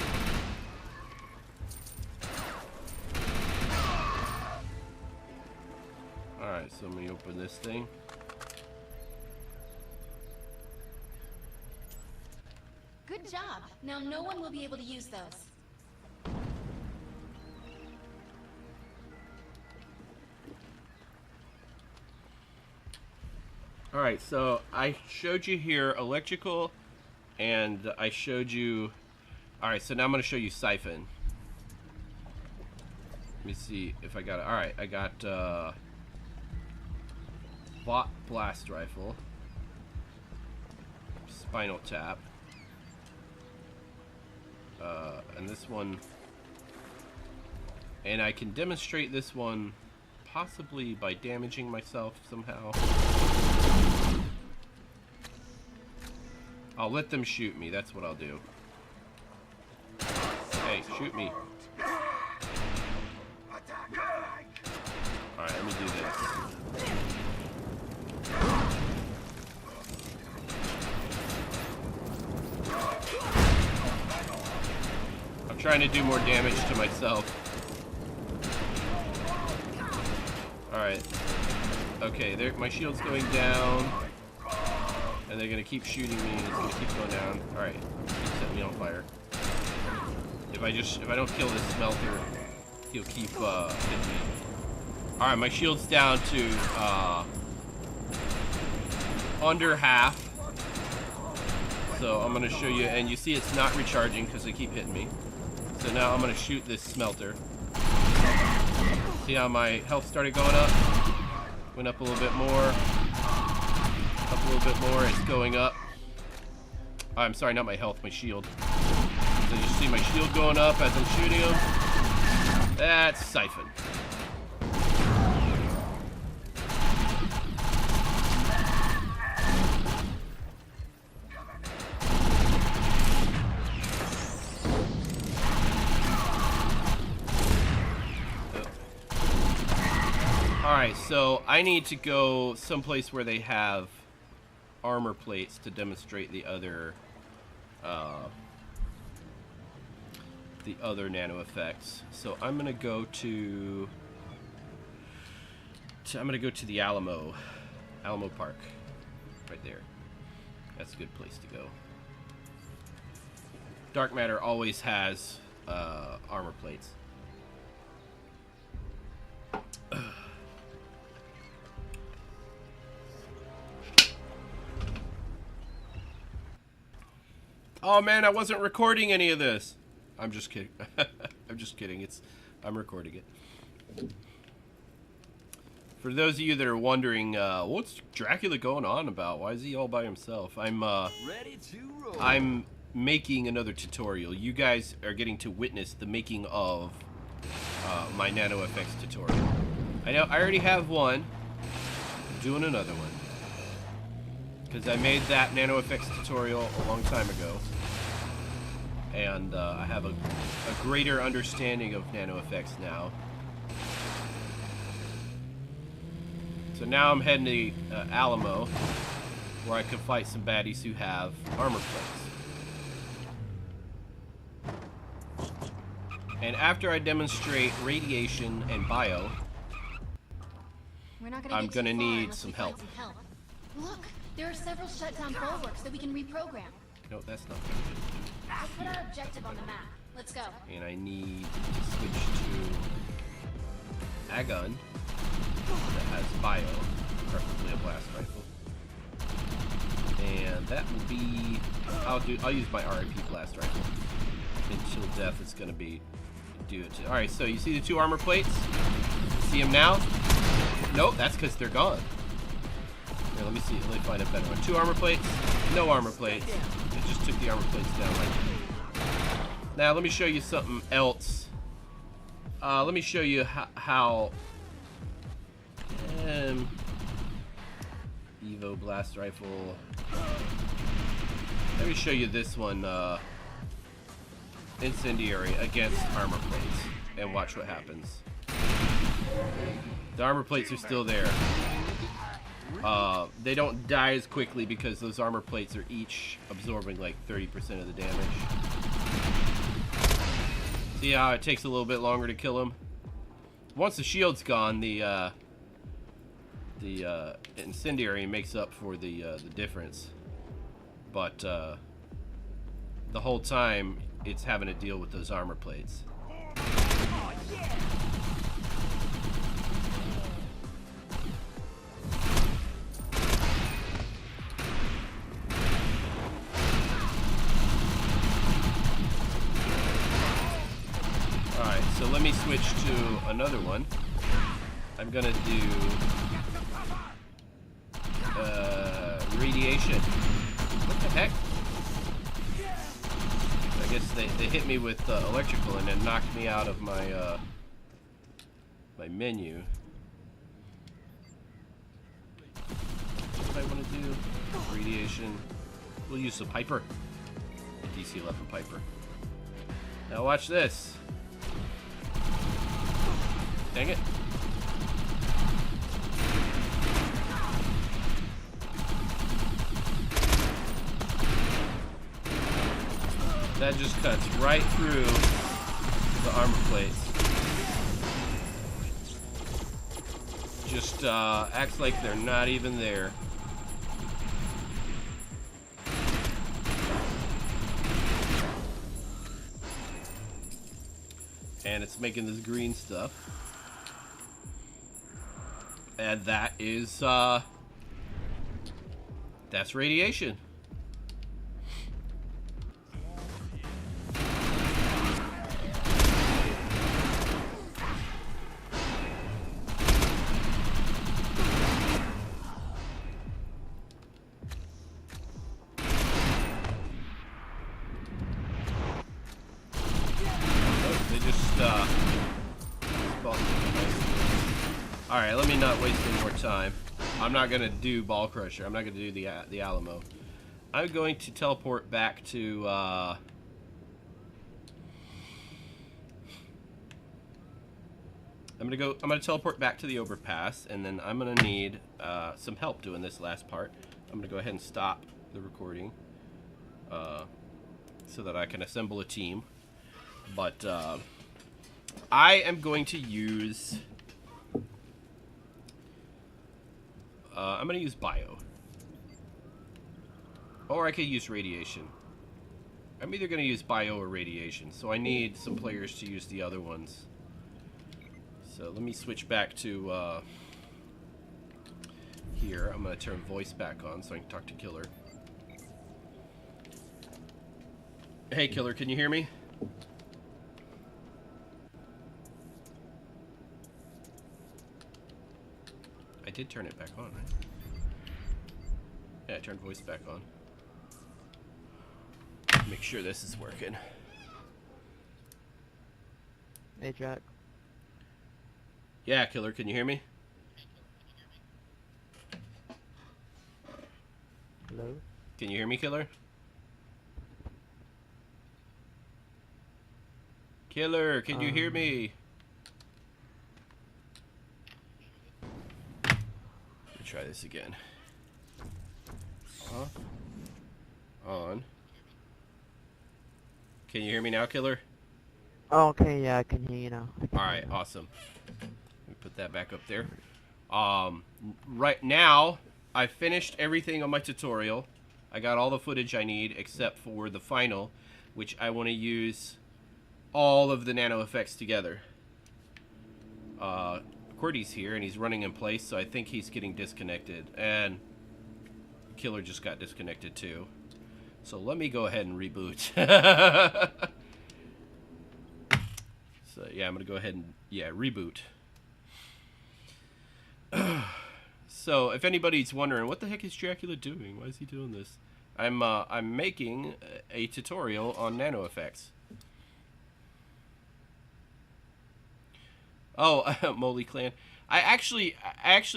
Alright, so let me open this thing. Good job. Now no one will be able to use those. Alright, so I showed you here electrical, and I showed you... Alright, so now I'm going to show you siphon. Let me see if I got it. Alright, I got bot blast rifle, spinal tap, and this one, and I can demonstrate this one possibly by damaging myself somehow. I'll let them shoot me, that's what I'll do. Hey, shoot me. Alright, let me do this. I'm trying to do more damage to myself. Alright. Okay, there, my shield's going down. And they're gonna keep shooting me, and it's gonna keep going down. Alright, keep setting me on fire. If I don't kill this smelter, he'll keep hitting me. Alright, my shield's down to under half. So I'm gonna show you, and you see it's not recharging because they keep hitting me. So now I'm gonna shoot this smelter. See how my health started going up? Went up a little bit more. Up a little bit more, it's going up. I'm sorry, not my health, my shield. So you see my shield going up as I'm shooting him. That's Siphon. Alright, so I need to go someplace where they have armor plates to demonstrate the other nano effects. So I'm gonna go to the Alamo Park, right there. That's a good place to go. Dark matter always has armor plates. Oh man, I wasn't recording any of this. I'm just kidding. I'm just kidding. I'm recording it. For those of you that are wondering, what's Dracula going on about? Why is he all by himself? Ready to roll. I'm making another tutorial. You guys are getting to witness the making of my nano effects tutorial. I know I already have one. I'm doing another one. Because I made that nano effects tutorial a long time ago. And I have a greater understanding of nano effects now. So now I'm heading to Alamo, where I can fight some baddies who have armor plates. And after I demonstrate radiation and bio, I'm gonna need some help. Look, there are several shutdown bulwarks that we can reprogram. No, that's not gonna do. Let's put our objective on the map. Let's go. And I need to switch to a gun that has bio, preferably a blast rifle. And that will be, I'll use my RIP blast rifle. Until death is gonna be do it to. Alright, so you see the two armor plates? See them now? Nope, that's because they're gone. Here, let me see, let me find a better one. Two armor plates, no armor plates. It just took the armor plates down right there. Now let me show you something else. Let me show you how Evo blast rifle. Let me show you this one, incendiary against armor plates, and watch what happens. The armor plates are still there. They don't die as quickly because those armor plates are each absorbing like 30% of the damage. See how it takes a little bit longer to kill them? Once the shield's gone, the incendiary makes up for the difference. But the whole time, it's having to deal with those armor plates. Alright, so let let me switch to another one. I'm gonna do radiation. What the heck? I guess they hit me with electrical and then knocked me out of my my menu. What I want to do? Radiation. We'll use the Piper. DC-11 Piper. Now watch this. Dang it. That just cuts right through the armor plates. Just acts like they're not even there. And it's making this green stuff. And that is, that's radiation. Alright, let me not waste any more time. I'm not gonna do Ball Crusher. I'm not gonna do the Alamo. I'm going to teleport back to I'm gonna teleport back to the overpass, and then I'm gonna need some help doing this last part. I'm gonna go ahead and stop the recording so that I can assemble a team. But I am going to use I'm going to use bio. Or I could use radiation. I'm either going to use bio or radiation. So I need some players to use the other ones. So let me switch back to here. I'm going to turn voice back on so I can talk to Killer. Hey Killer, can you hear me? I did turn it back on, right? Yeah, I turned voice back on. Make sure this is working. Hey, Drac. Yeah, Killer, can you hear me? Hello? Can you hear me, Killer? Killer, can you hear me? Try this again. Off. On. Can you hear me now, Killer? Oh, okay, yeah, I can hear you now. Alright, awesome. Let me put that back up there. Right now, I finished everything on my tutorial. I got all the footage I need except for the final, which I want to use all of the nano effects together. Qwerty's here and he's running in place, so I think he's getting disconnected, and Killer just got disconnected too. So let me go ahead and reboot. So yeah, I'm gonna go ahead and reboot. So if anybody's wondering what the heck is Dracula doing, why is he doing this? I'm making a tutorial on nano effects. Oh, Moly Clan. I actually,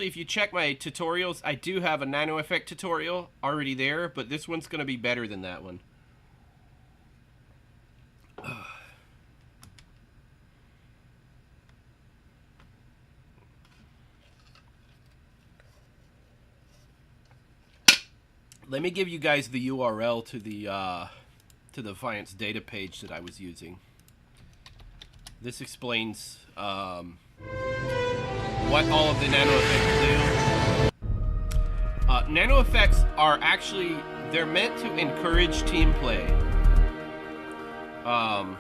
if you check my tutorials, I do have a nano effect tutorial already there, but this one's going to be better than that one. Let me give you guys the URL to the Defiance data page that I was using. This explains what all of the nano effects do. Nano effects are actually, they're meant to encourage team play. In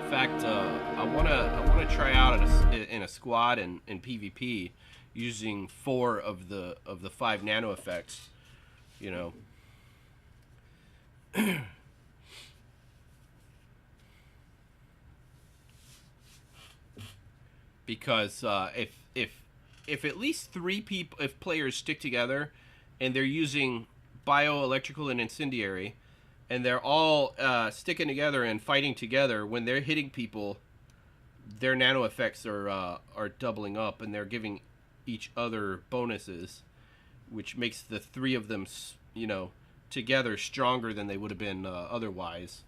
fact, I wanna try out in a squad and in PvP using 4 of the 5 nano effects. You know. because if at least 3 people, if players stick together, and they're using bio, electrical, and incendiary, and they're all sticking together and fighting together, when they're hitting people, their nano effects are doubling up, and they're giving each other bonuses, which makes the 3 of them, you know, together stronger than they would have been otherwise.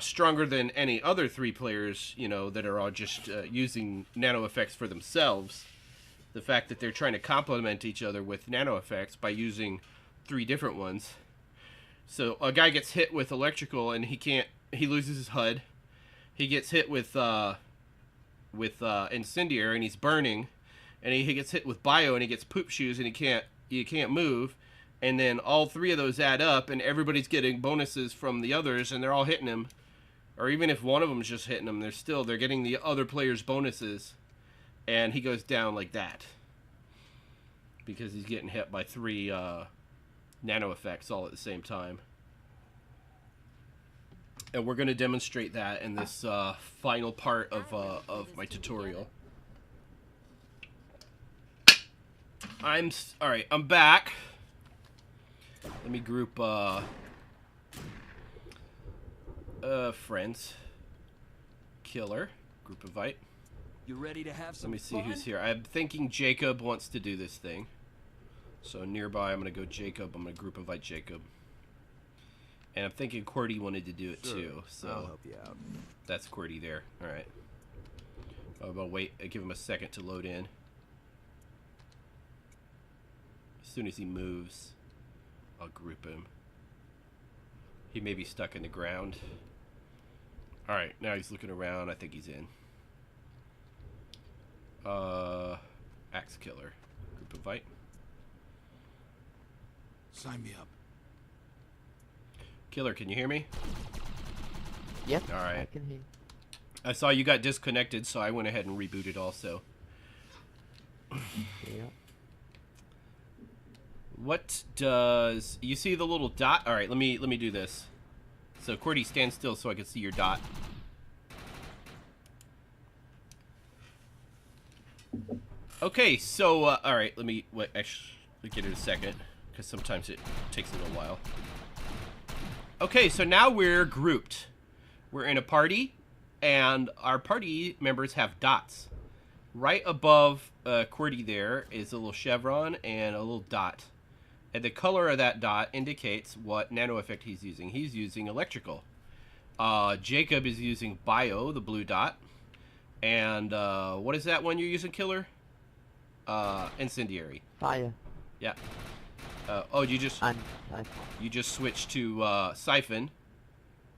Stronger than any other 3 players, you know, that are all just using nano effects for themselves. The fact that they're trying to complement each other with nano effects by using 3 different ones. So a guy gets hit with electrical and he loses his HUD. He gets hit with incendiary and he's burning, and he gets hit with bio and he gets poop shoes and he can't move. And then all 3 of those add up, and everybody's getting bonuses from the others, and they're all hitting him. Or even if one of them's just hitting him, they're getting the other player's bonuses, and he goes down like that because he's getting hit by 3 nano effects all at the same time. And we're going to demonstrate that in this final part of my tutorial. All right, I'm back. Let me group friends. Killer. Group invite. You ready to have some Let me see fun? who's here. I'm thinking Jacob wants to do this thing. So nearby, I'm going to go Jacob. I'm going to group invite Jacob. And I'm thinking QWERTY wanted to do it too. So I'll help you out. that's QWERTY there. Alright. I'm going to wait. Give him a second to load in. As soon as he moves, I'll group him. He may be stuck in the ground. Alright, now he's looking around. I think he's in. Axe Killer. Group invite. Sign me up. Killer, can you hear me? Yep. Alright. I can hear. I saw you got disconnected, so I went ahead and rebooted also. Yeah. What does... You see the little dot? Alright, let me do this. So, QWERTY, stand still so I can see your dot. Okay, so, alright, let me actually get it a second, because sometimes it takes a little while. Okay, so now we're grouped. We're in a party, and our party members have dots. Right above QWERTY there is a little chevron and a little dot. And the color of that dot indicates what nano effect he's using. He's using electrical. Jacob is using bio, the blue dot. And what is that one you're using, Killer? Incendiary. Fire. Yeah. Oh, you just switched to Siphon.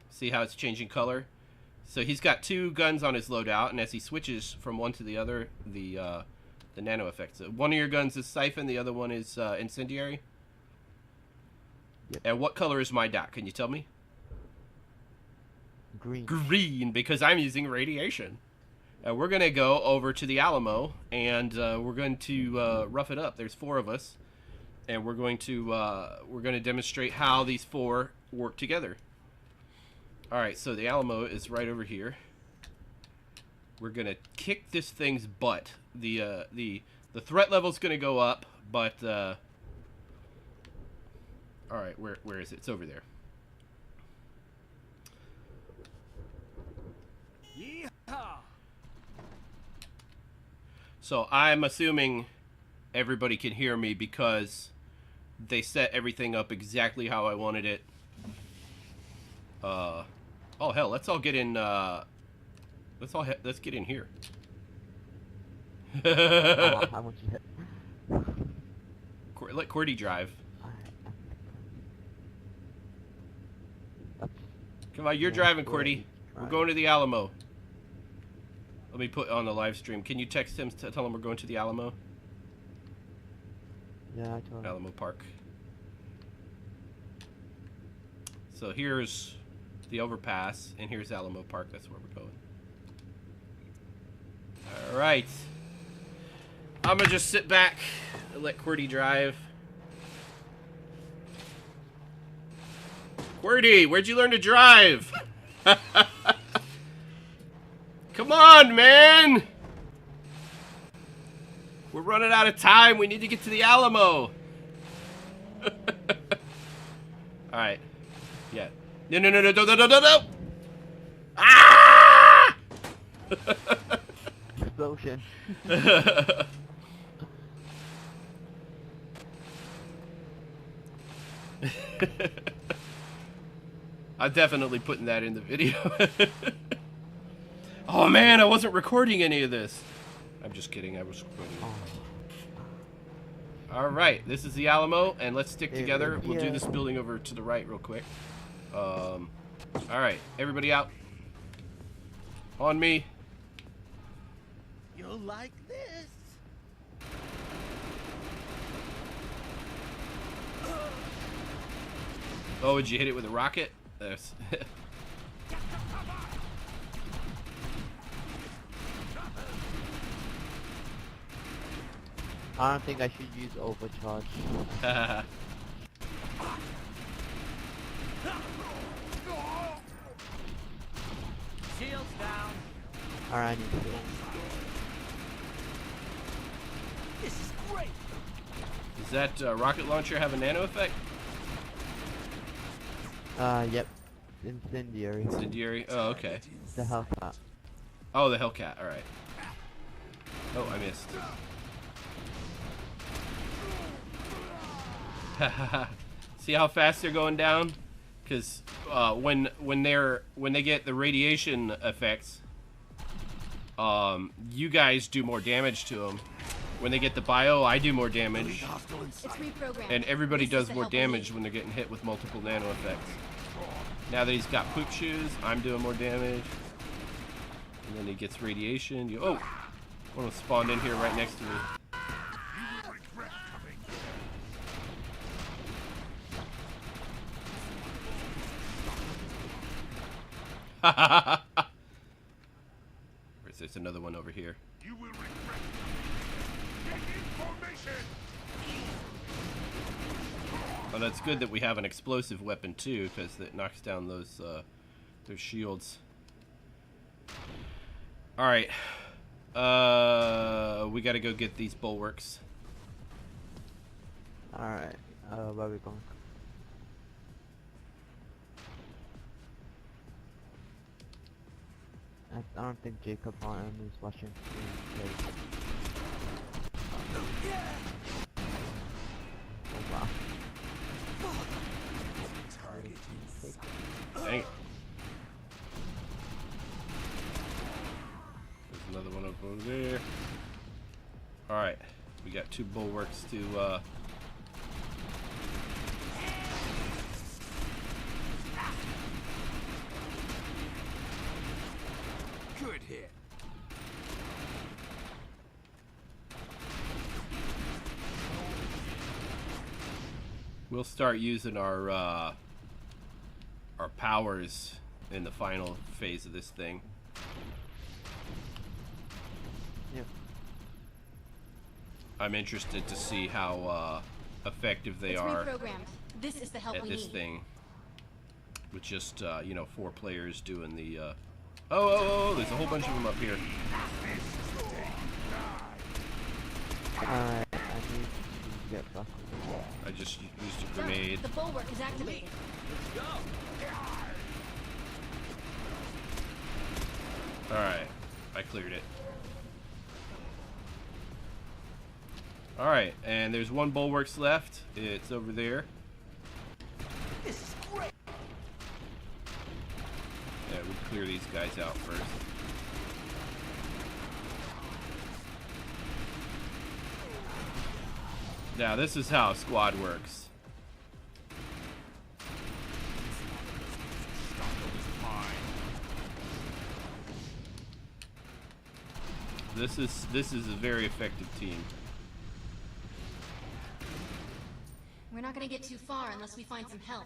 See how it's changing color? So he's got 2 guns on his loadout, and as he switches from one to the other, the nano effects. One of your guns is Siphon, the other one is Incendiary. Yep. And what color is my dot? Can you tell me? Green. Green, because I'm using radiation. We're gonna go over to the Alamo, and we're going to rough it up. There's 4 of us, and we're going to demonstrate how these 4 work together. All right, so the Alamo is right over here. We're gonna kick this thing's butt. The threat level's gonna go up, but all right, where is it? It's over there. Yeehaw! So I'm assuming everybody can hear me because they set everything up exactly how I wanted it. Oh hell, let's all get in. Let's get in here. How much you hit? Let QWERTY drive. Come on, you're driving, QWERTY. We're going to the Alamo. Let me put on the live stream. Can you text him to tell him we're going to the Alamo? Yeah, I told him. Alamo Park. So here's the overpass, and here's Alamo Park. That's where we're going. All right. I'm gonna just sit back and let QWERTY drive. QWERTY, where'd you learn to drive? Come on, man! We're running out of time. We need to get to the Alamo. Alright. Yeah. No, no, no, no, no, no, no, no, no! Ah! Explosion. I'm definitely putting that in the video. Oh man, I wasn't recording any of this. I'm just kidding, I was recording. Alright, this is the Alamo, and let's stick together. We'll do this building over to the right real quick. Alright, everybody out. On me. You'll like this. Oh, did you hit it with a rocket? Yes. I don't think I should use overcharge. Shields down. Alright, I need to. This is great. Does that rocket launcher have a nano effect? Yep. Incendiary. Incendiary? Oh, okay. The Hellcat. Oh, the Hellcat, alright. Oh, I missed. See how fast they're going down? Because when they get the radiation effects, you guys do more damage to them. When they get the bio, I do more damage, It's reprogrammed. and everybody This is does the more help we need. damage when they're getting hit with multiple nano effects. Now that he's got poop shoes, I'm doing more damage, and then he gets radiation. Oh, one spawned in here right next to me. There's another one over here. You will regret. Get information. Oh, that's good that we have an explosive weapon too, because it knocks down those shields. All right, we got to go get these bulwarks. Alright, where are we going? I don't think Jacob Martin is watching. Oh wow. Dang it. There's another one up over there. Alright, we got 2 bulwarks to Good hit. we'll start using our powers in the final phase of this thing. Yep. I'm interested to see how effective they It's are reprogrammed. This is the help at we this need. thing. With just, you know, 4 players doing the, oh, there's a whole bunch of them up here. Alright, I need to get back on the wall. I just used a Sir, grenade. the bulwark is activated. Alright, I cleared it. Alright, and there's 1 bulwarks left. It's over there. This is great. Yeah, we'll clear these guys out first. Now, this is how a squad works. This is a very effective team. We're not going to get too far unless we find some help.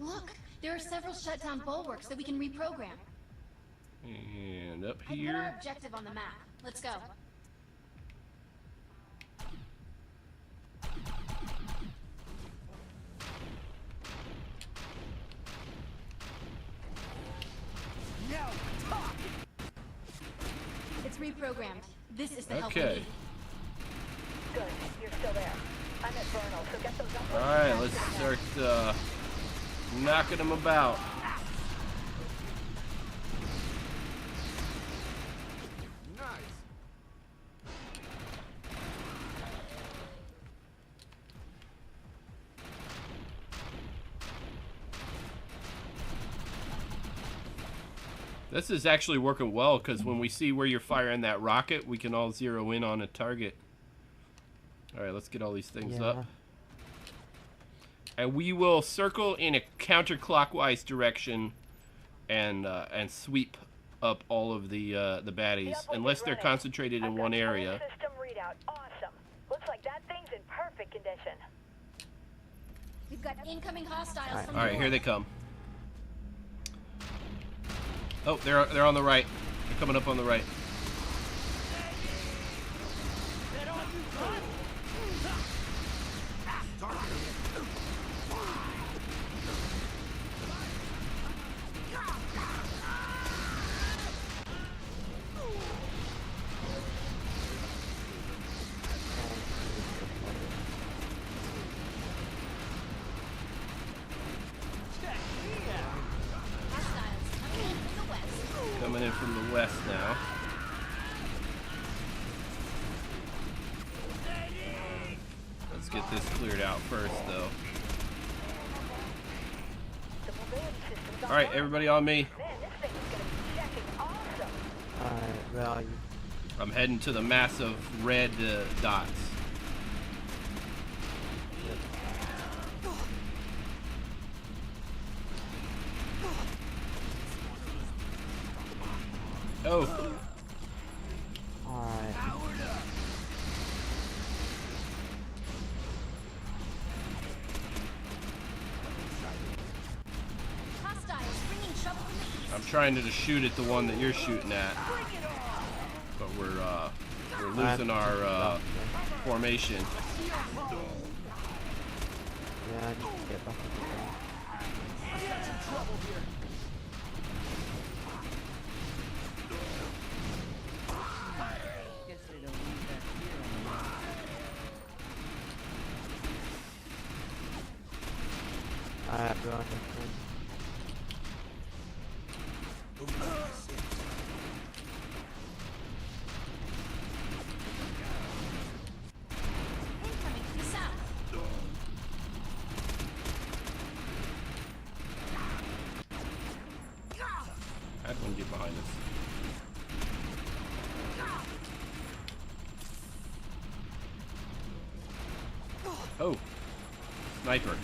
Look, there are several shutdown bulwarks that we can reprogram. And up I put our here. objective on the map. Let's go. Now talk. It's reprogrammed. This is the help we Okay. need. Good. You're still there. I'm at Vernal, so get those up. Alright, let's start knocking them about. Nice. This is actually working well because when we see where you're firing that rocket, we can all zero in on a target. Alright, let's get all these things up. And we will circle in a counterclockwise direction and sweep up all of the baddies, unless they're concentrated in one area. System readout. Awesome. Looks like that thing's in perfect condition. We've got incoming hostiles from Alright, here they come. Oh, they're on the right. They're coming up on the right. Coming in from the west now. Let's get this cleared out first, though. Alright, everybody on me. Alright, where are you? I'm heading to the massive red dots. Oh. Alright. hostiles bringing trouble from the east. I'm trying to shoot at the one that you're shooting at. But we're losing our formation. Yeah, I need to get back in the car. Alright, we're on this one. Incoming from the south. Had one get behind us. Oh, sniper.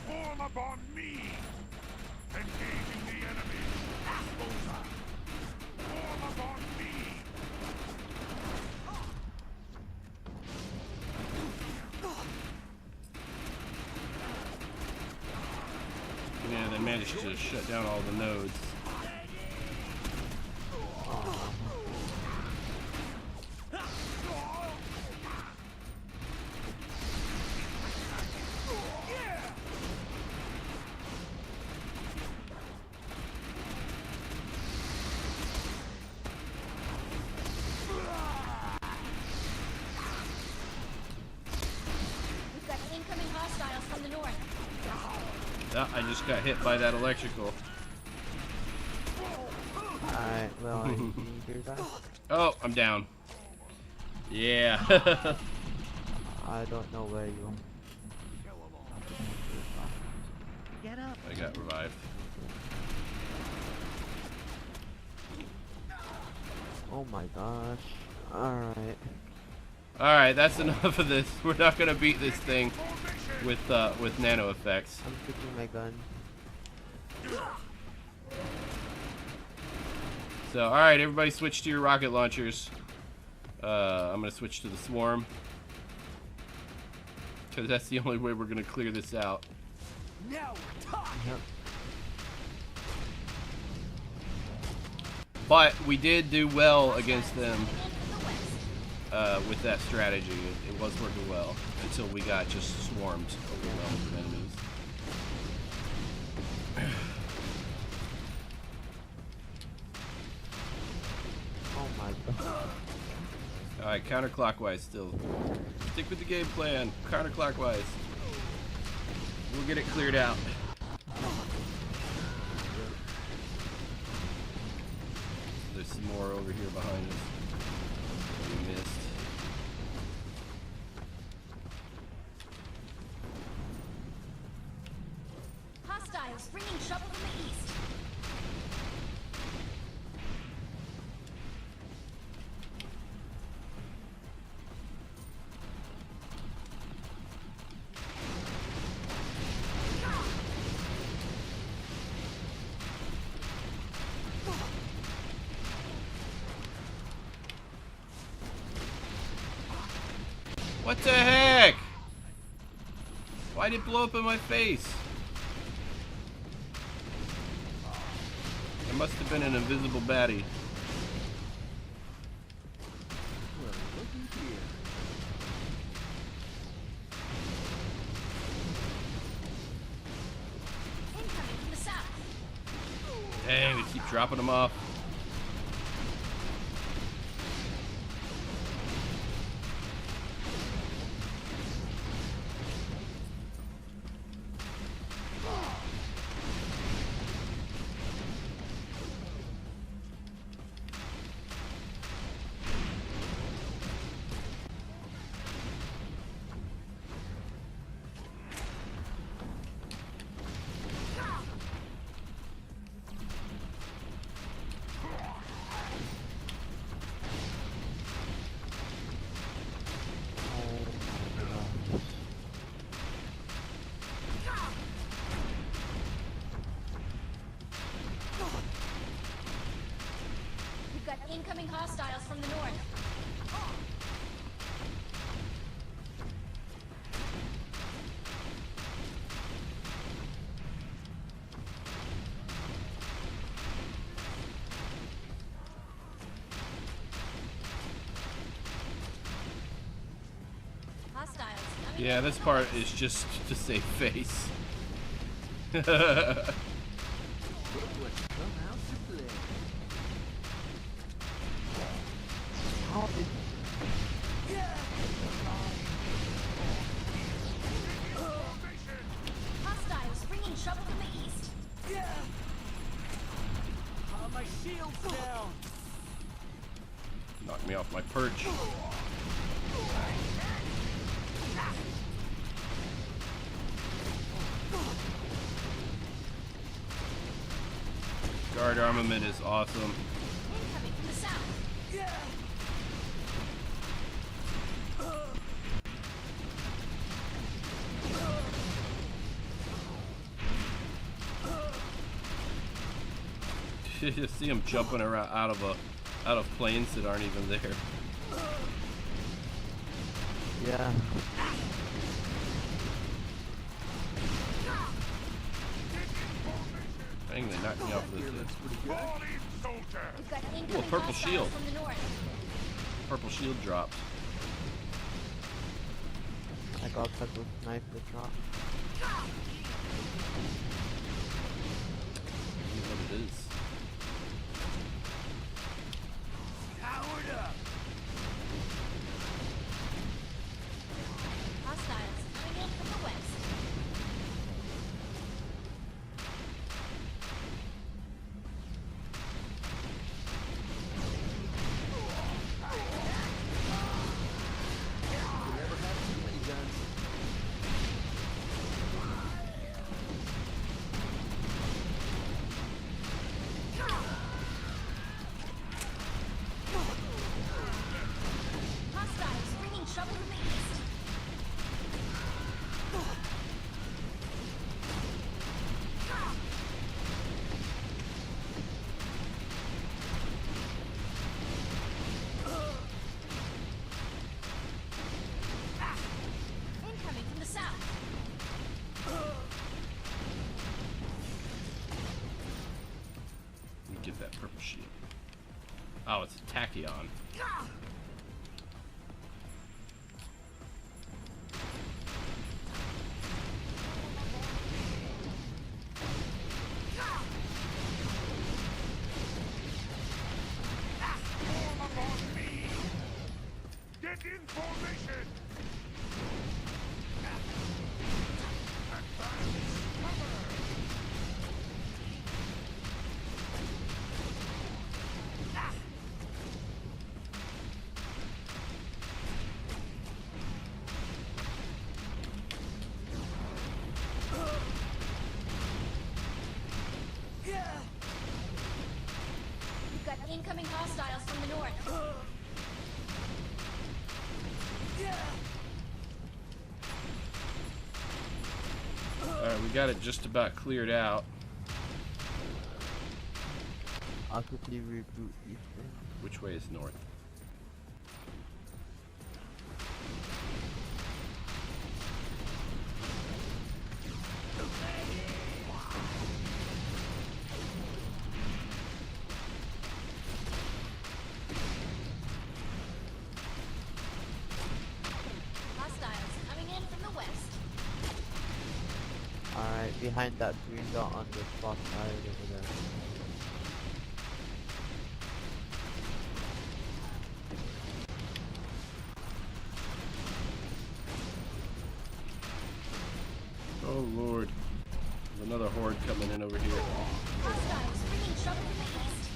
Form upon me! Engaging the enemy! Bullseye! Form upon me! Yeah, they managed to shut down all the nodes. We've got incoming hostiles from the north. Ah, I just got hit by that electrical. Alright, well, I need to hear that. Oh, I'm down. Yeah. I don't know where you are. I got revived. Oh my gosh. Alright. Alright, that's enough of this. We're not gonna beat this thing with nano effects. I'm switching my gun. So, alright, everybody switch to your rocket launchers. I'm gonna switch to the swarm. Because that's the only way we're gonna clear this out. Now we're talking. Yep. But we did do well against them Coming in from the west. with that strategy. It was working well until we got just swarmed, overwhelmed with enemies. Alright, counterclockwise still. Stick with the game plan. Counterclockwise. We'll get it cleared out. There's some more over here behind us. We missed. Hostiles bringing trouble from the east. What the heck? Why did it blow up in my face? It must have been an invisible baddie. Incoming from the south. Dang, we keep dropping them off. We've got incoming hostiles from the north. Hostiles coming. Yeah, this part is just to save face. Hostiles bringing trouble from the east. My shield's down. Knock me off my perch. Guard armament is awesome. Incoming from the south. You see them jumping around out of planes that aren't even there. Yeah. Dang, they knocked me off this. Fall in, soldier! We've got incoming purple hostiles shield. from the north. Purple shield dropped. I got cut with knife to drop. See what it is. Powered up. Hostiles coming in from the west. Hostiles bringing trouble from the east. Incoming from the south. Let me get that purple shield. Oh, it's a tachyon. In formation! We've got incoming hostiles from the north. Alright, we got it just about cleared out. I'll quickly reboot Eastern. Which way is north? Hostiles coming in from the west. Alright, behind that green dot on the spot side over there. Oh lord. There's another horde coming in over here. Hostiles bringing trouble from the east.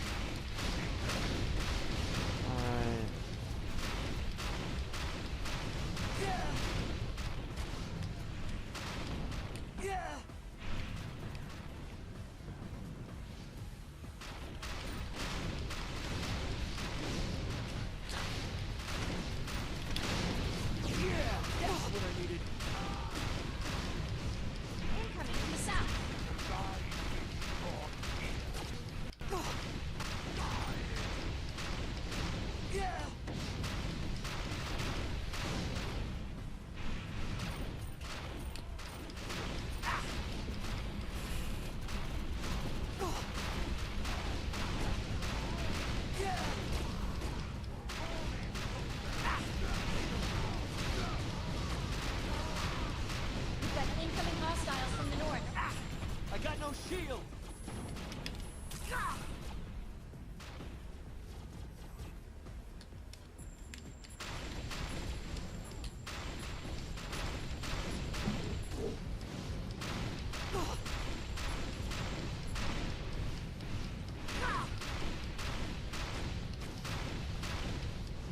Alright. Incoming from the south. We've got incoming hostiles from the north. I got no shield.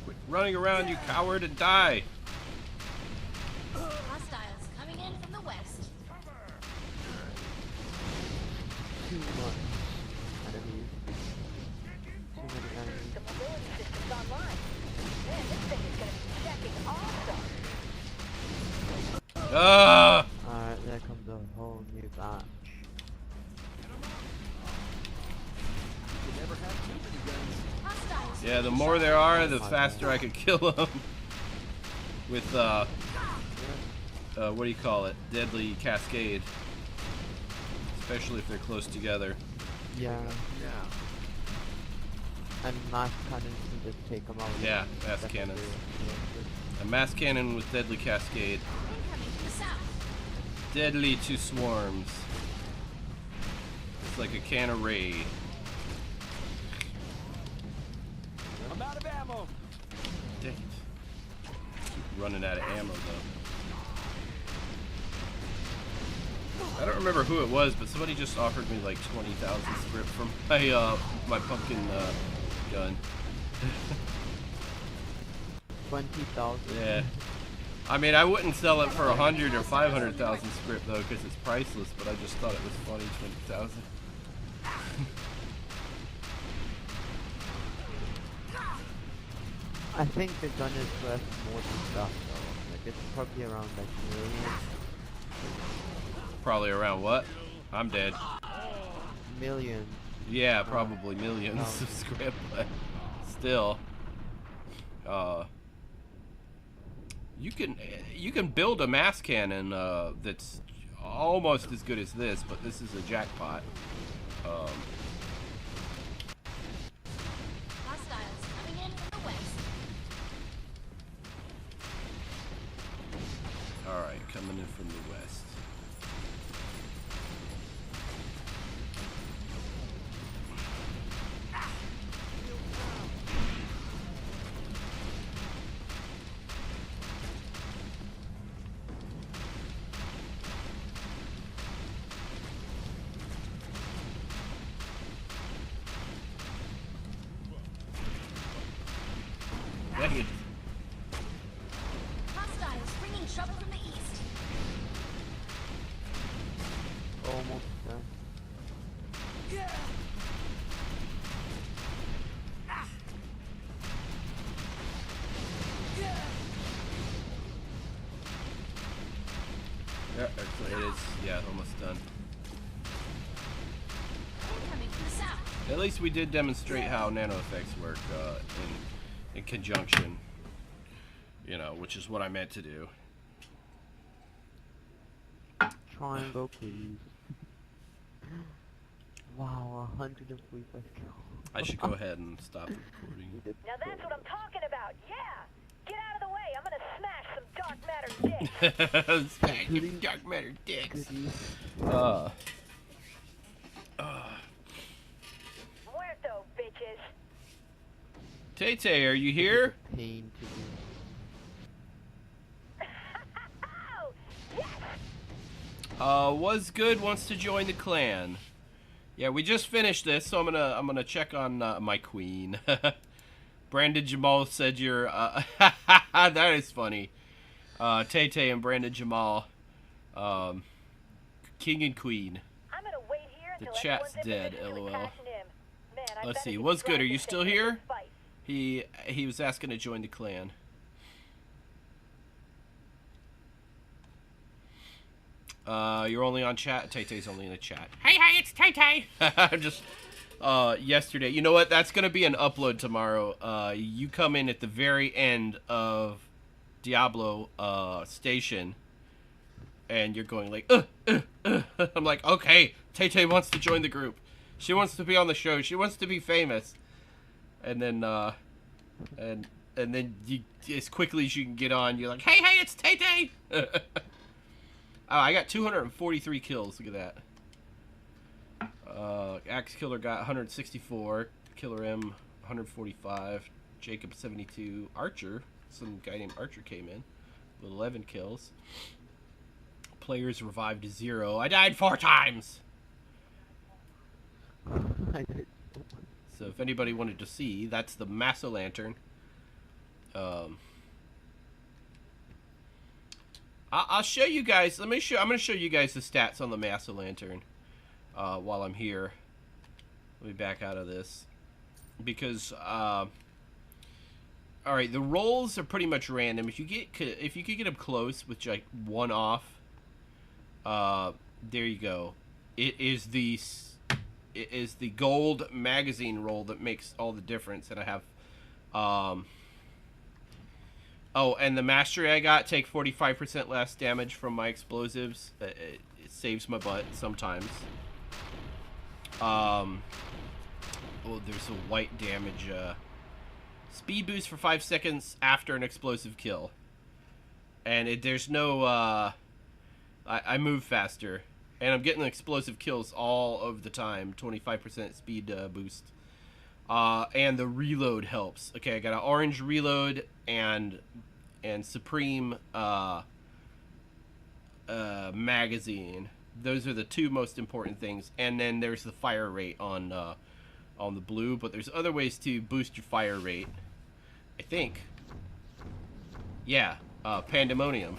Quit running around, you coward, and die! Hostiles coming in from the west. Too much enemies. Too many enemies. The mobility system's online. Man, this thing is gonna be stacking awesome. Ah! Alright, there comes a whole new batch. You never have too many guns. Hostiles. Yeah, the more there are, the faster I could kill them. With, what do you call it? Deadly Cascade. Especially if they're close together. Yeah, Yeah. and mass cannons can just take them out. Yeah, mass That's cannons. very- A mass cannon with Deadly Cascade. Incoming from the south. Deadly to swarms. It's like a can of raid. I'm out of ammo. Dang it. Keep running out of ammo though. I don't remember who it was, but somebody just offered me like 20,000 script from my pumpkin gun. 20,000. Yeah. I mean, I wouldn't sell it for 100 or 500,000 script though, because it's priceless. But I just thought it was funny, 20,000. I think the gun is worth more than stuff though. Like it's probably around like millions. Probably around what? I'm dead. Millions. Yeah, probably millions of script, but still. You can build a mass cannon that's almost as good as this, but this is a jackpot. Hostiles coming in from the west. All right, coming in from the west. audience. Hostiles bringing trouble from the east. Almost done. Yeah, actually it is. Yeah, almost done. Incoming from the south. At least we did demonstrate how nano effects work in conjunction. You know, which is what I meant to do. Triangle, please. Wow, 145 kills. I should go ahead and stop the recording. We did Now so that's what I'm talking about. Yeah. Get out of the way. I'm gonna smash some dark matter dicks. Smack you dark matter dicks. goodies. Muerto, bitches. Tay-Tay, are you here? Pain to do. Oh, yes. Was good wants to join the clan. Yeah, we just finished this, so I'm gonna check on my queen. Brandon Jamal said you're that is funny. Tay-Tay and Brandon Jamal, king and queen. I'm gonna wait here The until chat's everyone's dead, individually LOL. cashing in. Man, I Let's bet see, if was you good. Are grab you this still thing, here? fight. He was asking to join the clan. You're only on chat. Tay-Tay's only in the chat. Hey, it's Tay-Tay. Just yesterday. You know what? That's gonna be an upload tomorrow. You come in at the very end of Diablo station, and you're going like, I'm like, okay, Tay-Tay wants to join the group. She wants to be on the show. She wants to be famous. And then and then you, as quickly as you can get on, you're like, hey, it's Tay-Tay. Oh, I got 243 kills. Look at that. Axe Killer got 164. Killer M 145. Jacob 72. Archer, some guy named Archer came in with 11 kills. Players revived to 0. I died 4 times. I did. So if anybody wanted to see, that's the Massa Lantern. I'll show you guys. I'm going to show you guys the stats on the Massa Lantern while I'm here. Let me back out of this because all right, the rolls are pretty much random. If you could get them close with like one off, there you go. It is the gold magazine roll that makes all the difference, and I have oh, and the mastery I got take 45% less damage from my explosives. It saves my butt sometimes. Oh, there's a white damage. Speed boost for 5 seconds after an explosive kill. And there's no, I move faster. And I'm getting explosive kills all of the time. 25% speed boost. And the reload helps. Okay, I got an orange reload and Supreme magazine. Those are the two most important things. And then there's the fire rate on the blue, but there's other ways to boost your fire rate. I think. Yeah, Pandemonium.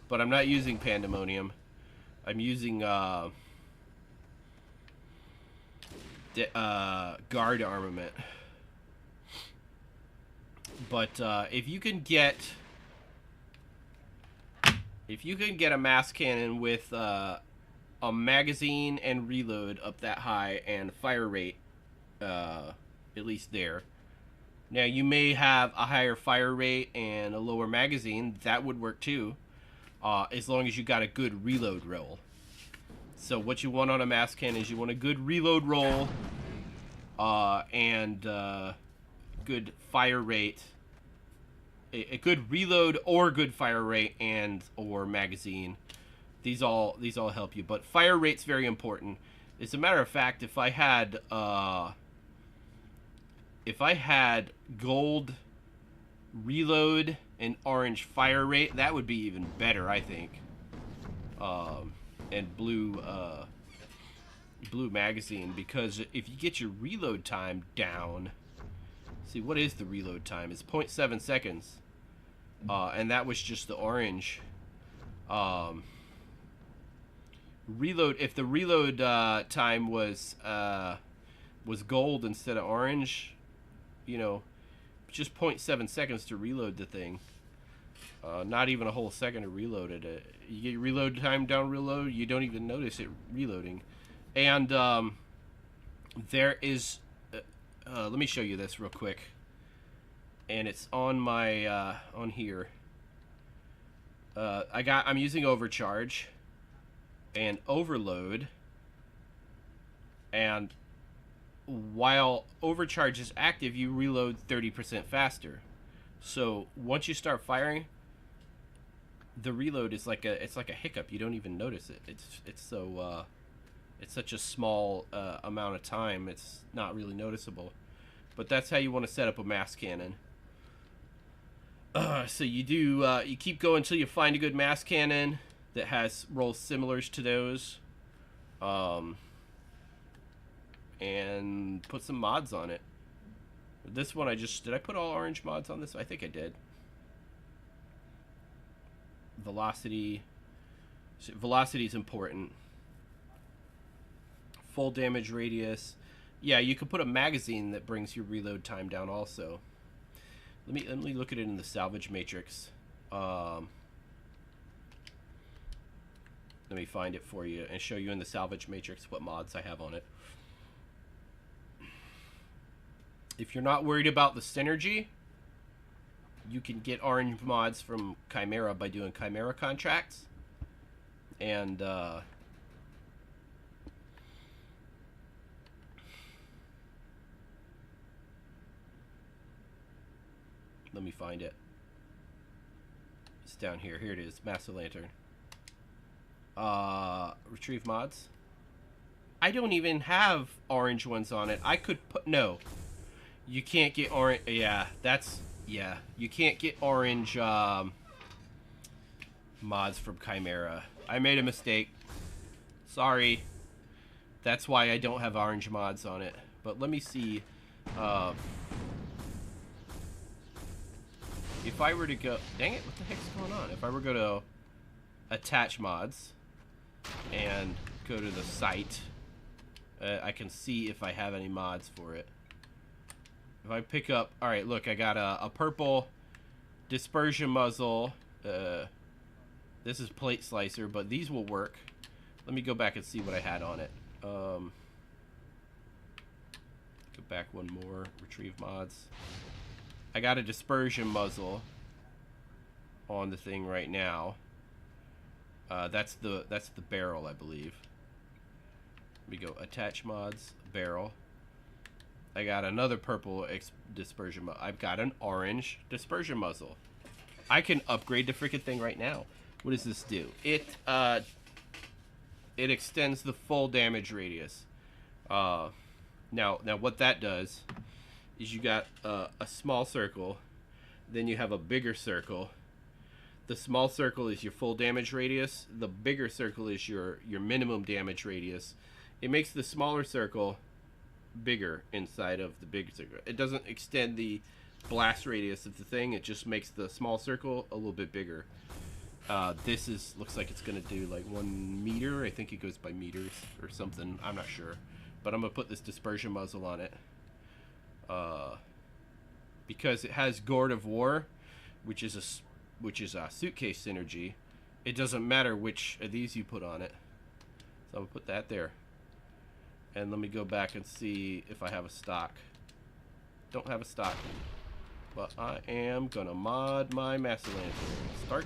But I'm not using Pandemonium. I'm using guard armament. But if you can get a mass cannon with a magazine and reload up that high and fire rate at least there. Now you may have a higher fire rate and a lower magazine. That would work too. As long as you got a good reload roll. So what you want on a mass cannon is you want a good reload roll and good fire rate. A good reload or good fire rate and or magazine. These all help you, but fire rate's very important. As a matter of fact, if I had gold reload and orange fire rate, that would be even better, I think. And blue magazine, because if you get your reload time down See, what is the reload time? It's 0.7 seconds. And that was just the orange. Reload, if the reload time was gold instead of orange, you know, just 0.7 seconds to reload the thing. Not even a whole second to reload it. You get your reload time down real low, you don't even notice it reloading. And there is, let me show you this real quick. And it's on my on here. I'm using overcharge and overload, and while overcharge is active, you reload 30% faster. So once you start firing, the reload is like a hiccup. You don't even notice it. It's such a small amount of time. It's not really noticeable. But that's how you want to set up a mass cannon. So you do you keep going until you find a good mass cannon that has rolls similar to those, and put some mods on it. This one did I put all orange mods on this? I think I did. Velocity is important. Full damage radius. Yeah, you could put a magazine that brings your reload time down also. Let me look at it in the salvage matrix. Let me find it for you and show you in the salvage matrix what mods I have on it. If you're not worried about the synergy, you can get orange mods from Chimera by doing Chimera contracts. And let me find it. It's down here. Here it is. Master Lantern. Retrieve mods. I don't even have orange ones on it. I could put... No. You can't get orange... Yeah, that's... Yeah. You can't get orange mods from Chimera. I made a mistake. Sorry. That's why I don't have orange mods on it. But let me see... if I were to go... Dang it, what the heck's going on? If I were to go to attach mods and go to the site, I can see if I have any mods for it. If I pick up... Alright, look, I got a purple dispersion muzzle. This is plate slicer, but these will work. Let me go back and see what I had on it. Go back one more. Retrieve mods. I got a dispersion muzzle on the thing right now. That's the barrel, I believe. Let me go attach mods, barrel. I got another purple dispersion muzzle. I've got an orange dispersion muzzle. I can upgrade the freaking thing right now. What does this do? It extends the full damage radius. Now what that does is you got a small circle, then you have a bigger circle. The small circle is your full damage radius. The bigger circle is your minimum damage radius. It makes the smaller circle bigger inside of the big circle. It doesn't extend the blast radius of the thing. It just makes the small circle a little bit bigger. This looks like it's gonna do like 1 meter. I think it goes by meters or something. I'm not sure, but I'm gonna put this dispersion muzzle on it. Because it has Gourd of War, which is a suitcase synergy. It doesn't matter which of these you put on it. So I'm gonna put that there. And let me go back and see if I have a stock. Don't have a stock. But I am gonna mod my Master Lantern. Start.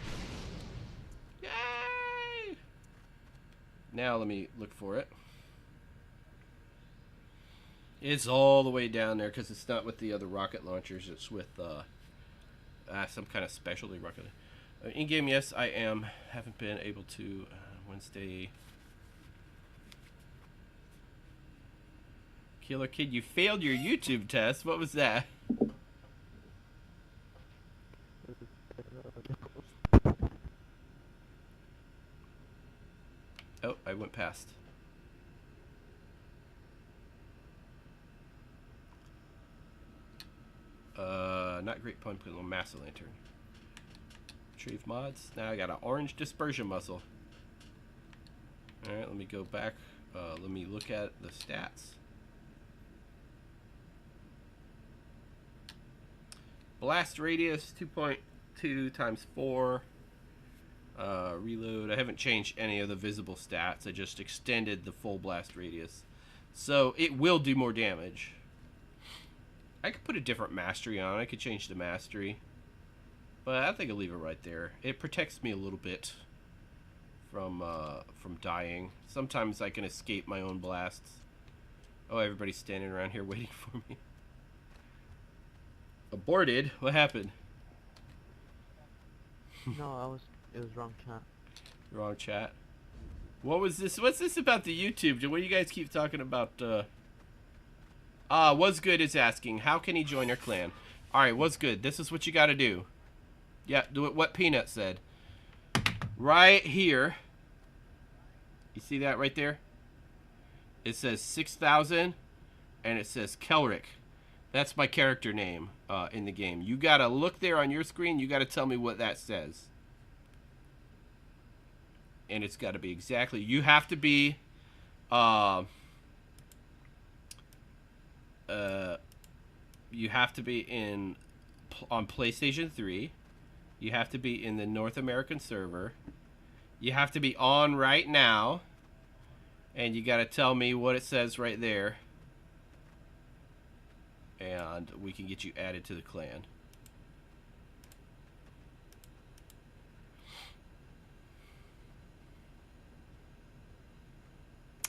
Yay! Now let me look for it. It's all the way down there because it's not with the other rocket launchers. It's with some kind of specialty rocket. In-game, yes, I am. Haven't been able to. Wednesday. Killer Kid, you failed your YouTube test. What was that? Oh, I went past. Not Great Pumpkin, little Massa Lantern. Retrieve mods. Now I got an orange dispersion muscle. Alright, let me go back. Let me look at the stats. Blast radius 2.2 times 4. Reload. I haven't changed any of the visible stats. I just extended the full blast radius. So it will do more damage. I could put a different mastery on. I could change the mastery. But I think I'll leave it right there. It protects me a little bit from dying. Sometimes I can escape my own blasts. Oh, everybody's standing around here waiting for me. Aborted? What happened? No, it was wrong chat. Wrong chat. What was this? What's this about the YouTube? What do you guys keep talking about? What's good is asking, how can he join our clan? Alright, what's good? This is what you gotta do. Yeah, do it what Peanut said. Right here. You see that right there? It says 6,000 and it says Kelric. That's my character name in the game. You gotta look there on your screen. You gotta tell me what that says. And it's gotta be exactly. You have to be. You have to be on PlayStation 3. You have to be in the North American server. You have to be on right now. And you gotta tell me what it says right there. And we can get you added to the clan.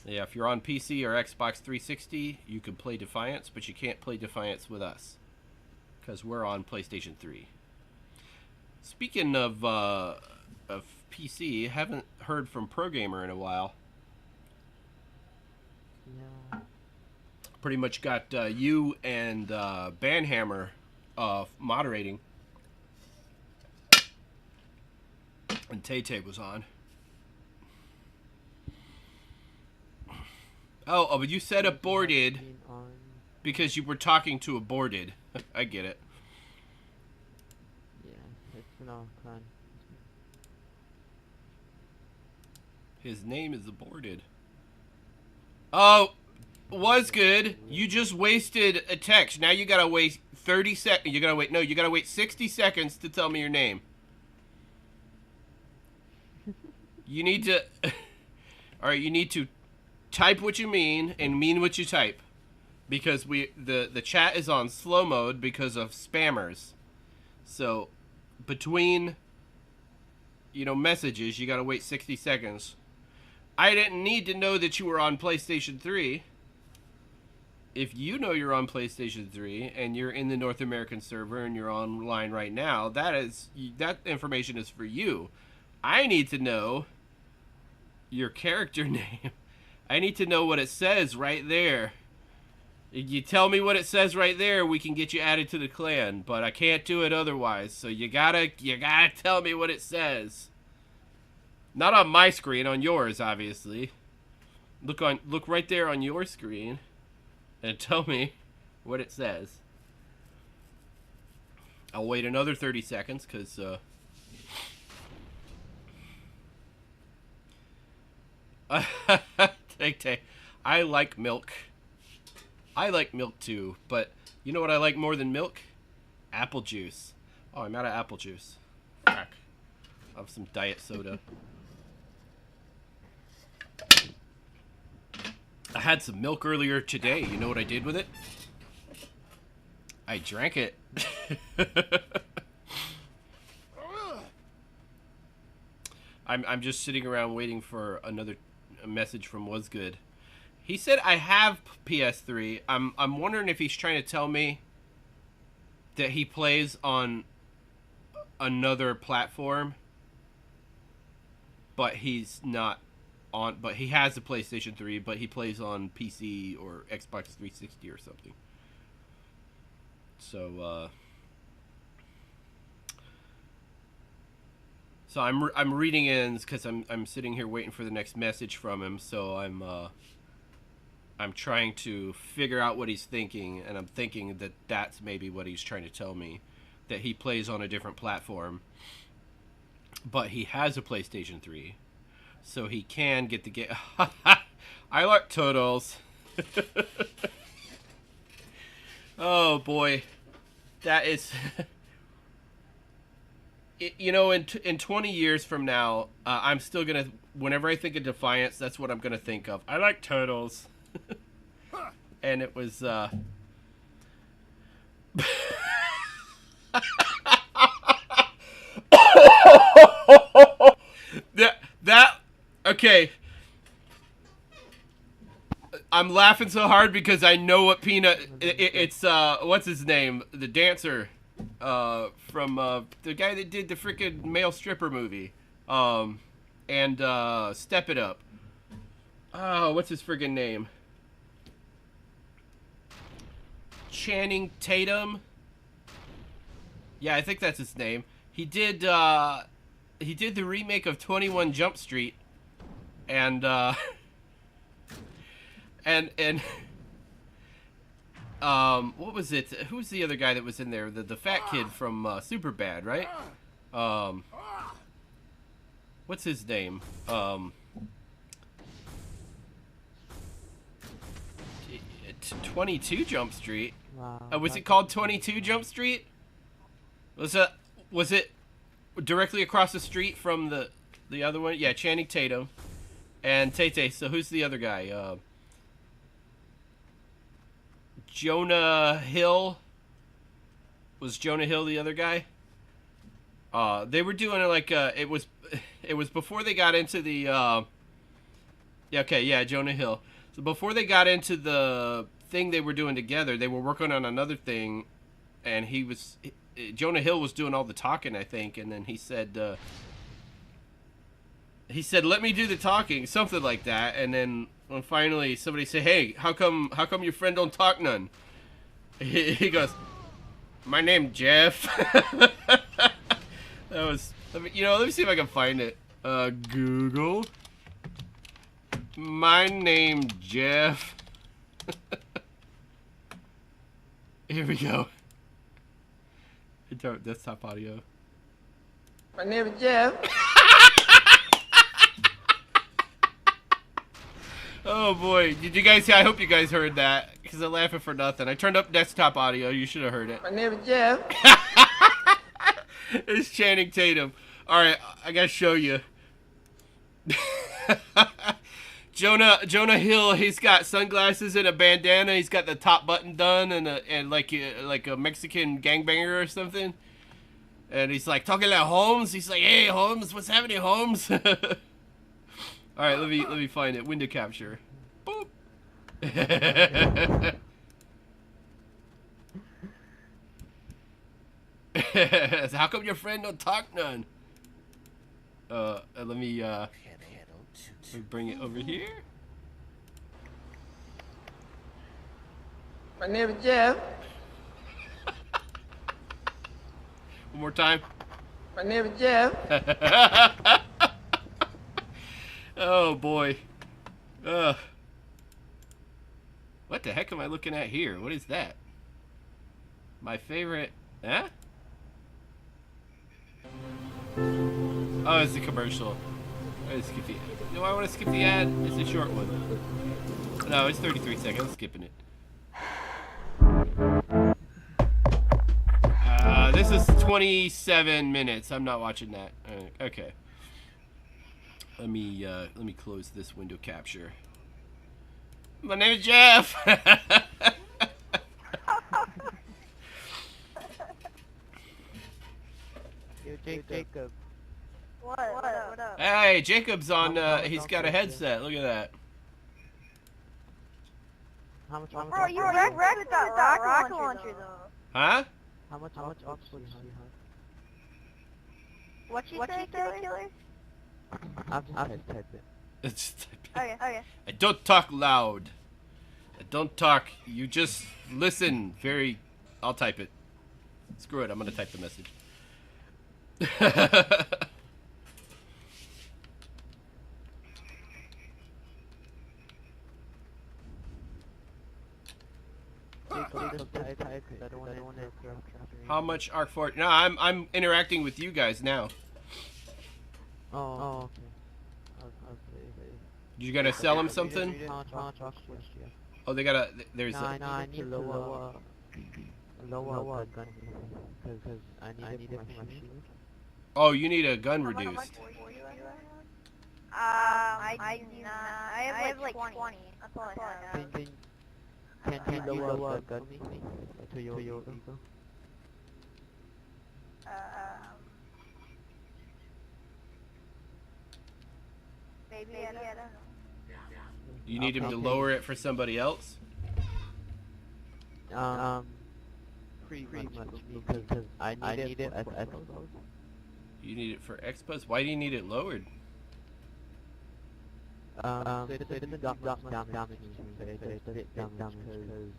Yeah, if you're on PC or Xbox 360, you can play Defiance, but you can't play Defiance with us. Because we're on PlayStation 3. Speaking of PC, haven't heard from ProGamer in a while. Yeah. Pretty much got you and Banhammer moderating. And Tay-Tay was on. Oh, but you said aborted because you were talking to aborted. I get it. Yeah, it's no clan. His name is aborted. Oh, was good. You just wasted a text. Now you gotta wait 30 seconds. You gotta wait. No, you gotta wait 60 seconds to tell me your name. You need to. All right, you need to type what you mean and mean what you type, because the chat is on slow mode because of spammers. So between messages, you gotta wait 60 seconds. I didn't need to know that you were on PlayStation 3. If you know you're on PlayStation 3 and you're in the North American server and you're online right now, that information is for you. I need to know your character name. I need to know what it says right there. If you tell me what it says right there, we can get you added to the clan, but I can't do it otherwise. So you gotta tell me what it says. Not on my screen, on yours, obviously. Look right there on your screen and tell me what it says. I'll wait another 30 seconds because I like milk. I like milk too, but you know what I like more than milk? Apple juice. Oh, I'm out of apple juice. Fuck. I'll have some diet soda. I had some milk earlier today. You know what I did with it? I drank it. I'm just sitting around waiting for a message from Was Good. He said I have PS3. I'm wondering if he's trying to tell me that he plays on another platform, but he's not on. But he has a PlayStation 3, but he plays on PC or Xbox 360 or something. So I'm reading in because I'm sitting here waiting for the next message from him. So I'm I'm trying to figure out what he's thinking, and I'm thinking that that's maybe what he's trying to tell me, that he plays on a different platform, but he has a PlayStation 3, so he can get the game. I like turtles. Oh boy, that is. You know, in 20 years from now, I'm still gonna. Whenever I think of Defiance, that's what I'm gonna think of. I like turtles. And it was. that okay. I'm laughing so hard because I know what Peanut. It's what's his name? The dancer, from the guy that did the freaking male stripper movie, and Step It Up. Oh, what's his friggin' name? Channing Tatum. Yeah, I think that's his name. He did the remake of 21 Jump Street, and and what was it? Who was the other guy that was in there? The fat kid from Superbad, right? What's his name? 22 Jump Street. Wow. Was it called 22 Jump Street? Was it directly across the street from the other one? Yeah, Channing Tatum and Tay-Tay. So who's the other guy? Jonah Hill. Was Jonah Hill the other guy? They were doing like it was before they got into the yeah, okay, yeah, Jonah Hill. So before they got into the thing they were doing together, they were working on another thing, and Jonah Hill was doing all the talking, I think, and then he said, "Let me do the talking," something like that. And then when finally somebody said, "Hey, how come your friend don't talk none?" He goes, "My name Jeff." That was, let me see if I can find it. Google. My name Jeff. Here we go. Desktop audio. My name is Jeff. Oh boy, did you guys? I hope you guys heard that, because I'm laughing for nothing. I turned up desktop audio. You should have heard it. My name is Jeff. It's Channing Tatum. All right, I gotta show you. Jonah Hill. He's got sunglasses and a bandana. He's got the top button done, and like a Mexican gangbanger or something. And he's like talking like Holmes. He's like, "Hey Holmes, what's happening, Holmes?" All right, let me find it. Window capture. Boop. So how come your friend don't talk none? Let me bring it over here. My name is Jeff. One more time. My name is Jeff. Oh boy. What the heck am I looking at here? What is that? My favorite, huh? Oh, it's the commercial. Let's skip the ad. No, I want to skip the ad. It's a short one. No, it's 33 seconds. I'm skipping it. This is 27 minutes. I'm not watching that. Okay. Let me close this window capture. My name is Jeff. Yo, Jacob. What up? Hey, Jacob's on. He's got a headset. Look at that. How much Bro, you wrecked with that rocket launcher though. Huh? How much Oxford do you have? What you say, Killer? I'll just type it. It's Okay. I don't talk loud. I don't talk. You just listen. I'll type it. Screw it. I'm gonna type the message. How much Arc Forge? No, I'm interacting with you guys now. Oh, okay. You gonna sell them something? Oh, they gotta. There's. No, I need to lower gun because I need it for my shield. Oh, you need a gun reduced. I do not. I have like 20. That's all I have. Can you lower the gun for me? To your ego? Maybe, I don't know. You need him to lower it for somebody else? Pretty much because I need it as You need it for expos? Why do you need it lowered? so it doesn't got much damage to me, but it does a bit damage because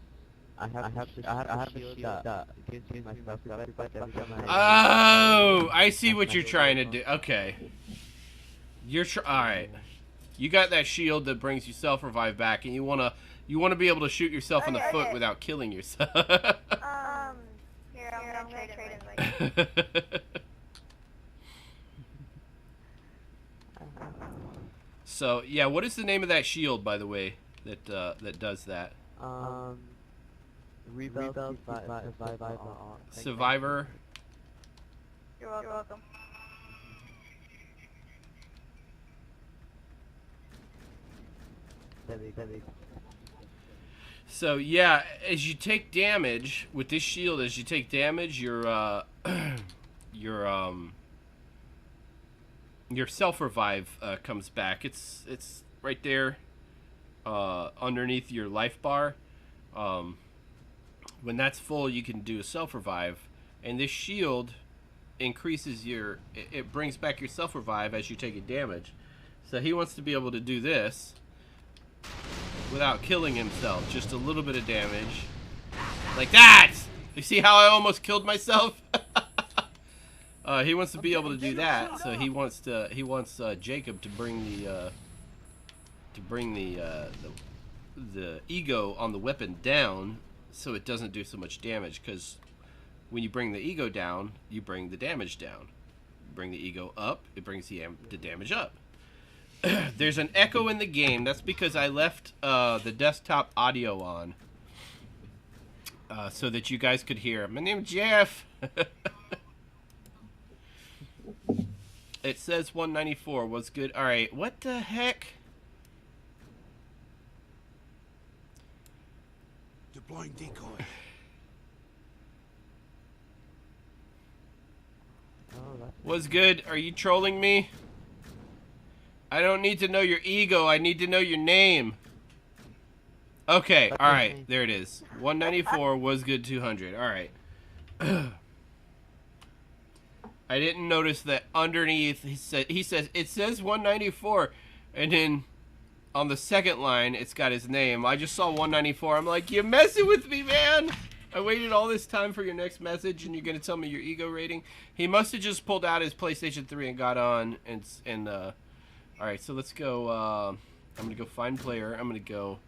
I have a shield that gives me my stuff every time Oh, I see what you're trying to do. Okay. Alright. You got that shield that brings you self-revive back, and you wanna be able to shoot yourself in the foot without killing yourself. Here, I'm gonna trade in So, yeah, what is the name of that shield, by the way, that does that? Survivor. You're welcome. So yeah, as you take damage with this shield, as you take damage, your self revive comes back. It's right there underneath your life bar. When that's full, you can do a self revive, and this shield increases it brings back your self revive as you take a damage. So he wants to be able to do this without killing himself. Just a little bit of damage. Like that! You see how I almost killed myself? He wants to be able to do that, so he wants Jacob to bring the ego on the weapon down so it doesn't do so much damage, because when you bring the ego down, you bring the damage down. You bring the ego up, it brings the damage up. There's an echo in the game. That's because I left the desktop audio on so that you guys could hear. My name's Jeff. It says 194 was good. All right, what the heck? Deploying decoy. Was good. Are you trolling me? I don't need to know your ego. I need to know your name. Okay. All right. There it is. 194 was good. 200. All right. I didn't notice that underneath he says it says 194, and then on the second line it's got his name. I just saw 194. I'm like, you're messing with me, man. I waited all this time for your next message, and you're gonna tell me your ego rating. He must have just pulled out his PlayStation 3 and got on and all right, so let's go. I'm gonna go find player. I'm gonna go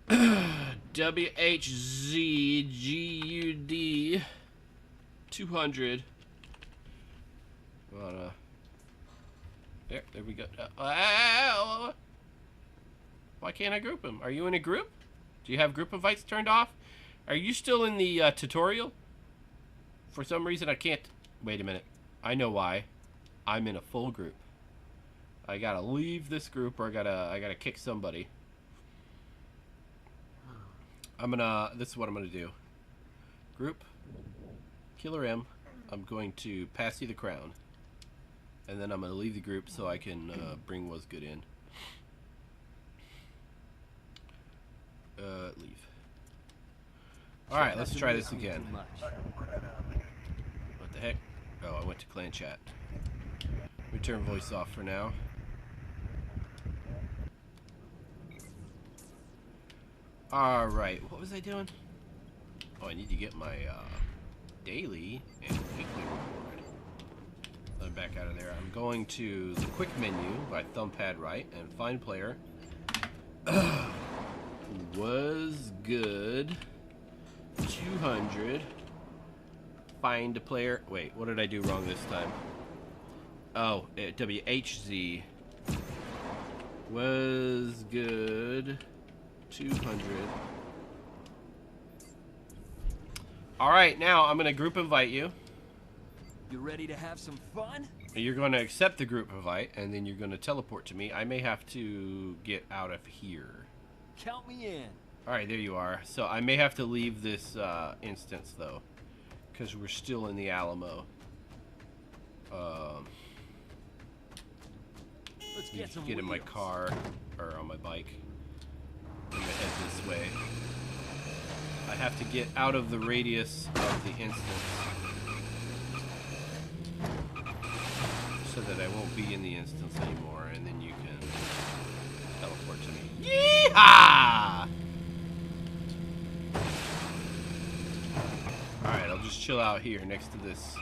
WHZGUD 200. There we go. Why can't I group him? Are you in a group? Do you have group invites turned off? Are you still in the tutorial? For some reason I can't. Wait a minute. I know why. I'm in a full group. I gotta leave this group, or I gotta kick somebody. This is what I'm gonna do. Group, Killer M. I'm going to pass you the crown, and then I'm gonna leave the group so I can bring Was Good in. Leave. All right, let's try this again. What the heck? Oh, I went to clan chat. Let me turn voice off for now. Alright, what was I doing? Oh, I need to get my daily and weekly reward. I'm back out of there. I'm going to the quick menu by thumbpad right and find player. Was good. 200. Find a player. Wait, what did I do wrong this time? Oh, WHZ was good. 200. All right, now I'm gonna group invite you. You ready to have some fun? You're going to accept the group invite, and then you're going to teleport to me. I may have to get out of here. Count me in. All right, there you are. So I may have to leave this instance, though, because we're still in the Alamo. Let's get some Get in my wheels. car, or on my bike. I'm going to head this way. I have to get out of the radius of the instance, so that I won't be in the instance anymore, and then you can teleport to me. Yeehaw! Alright, I'll just chill out here next to this,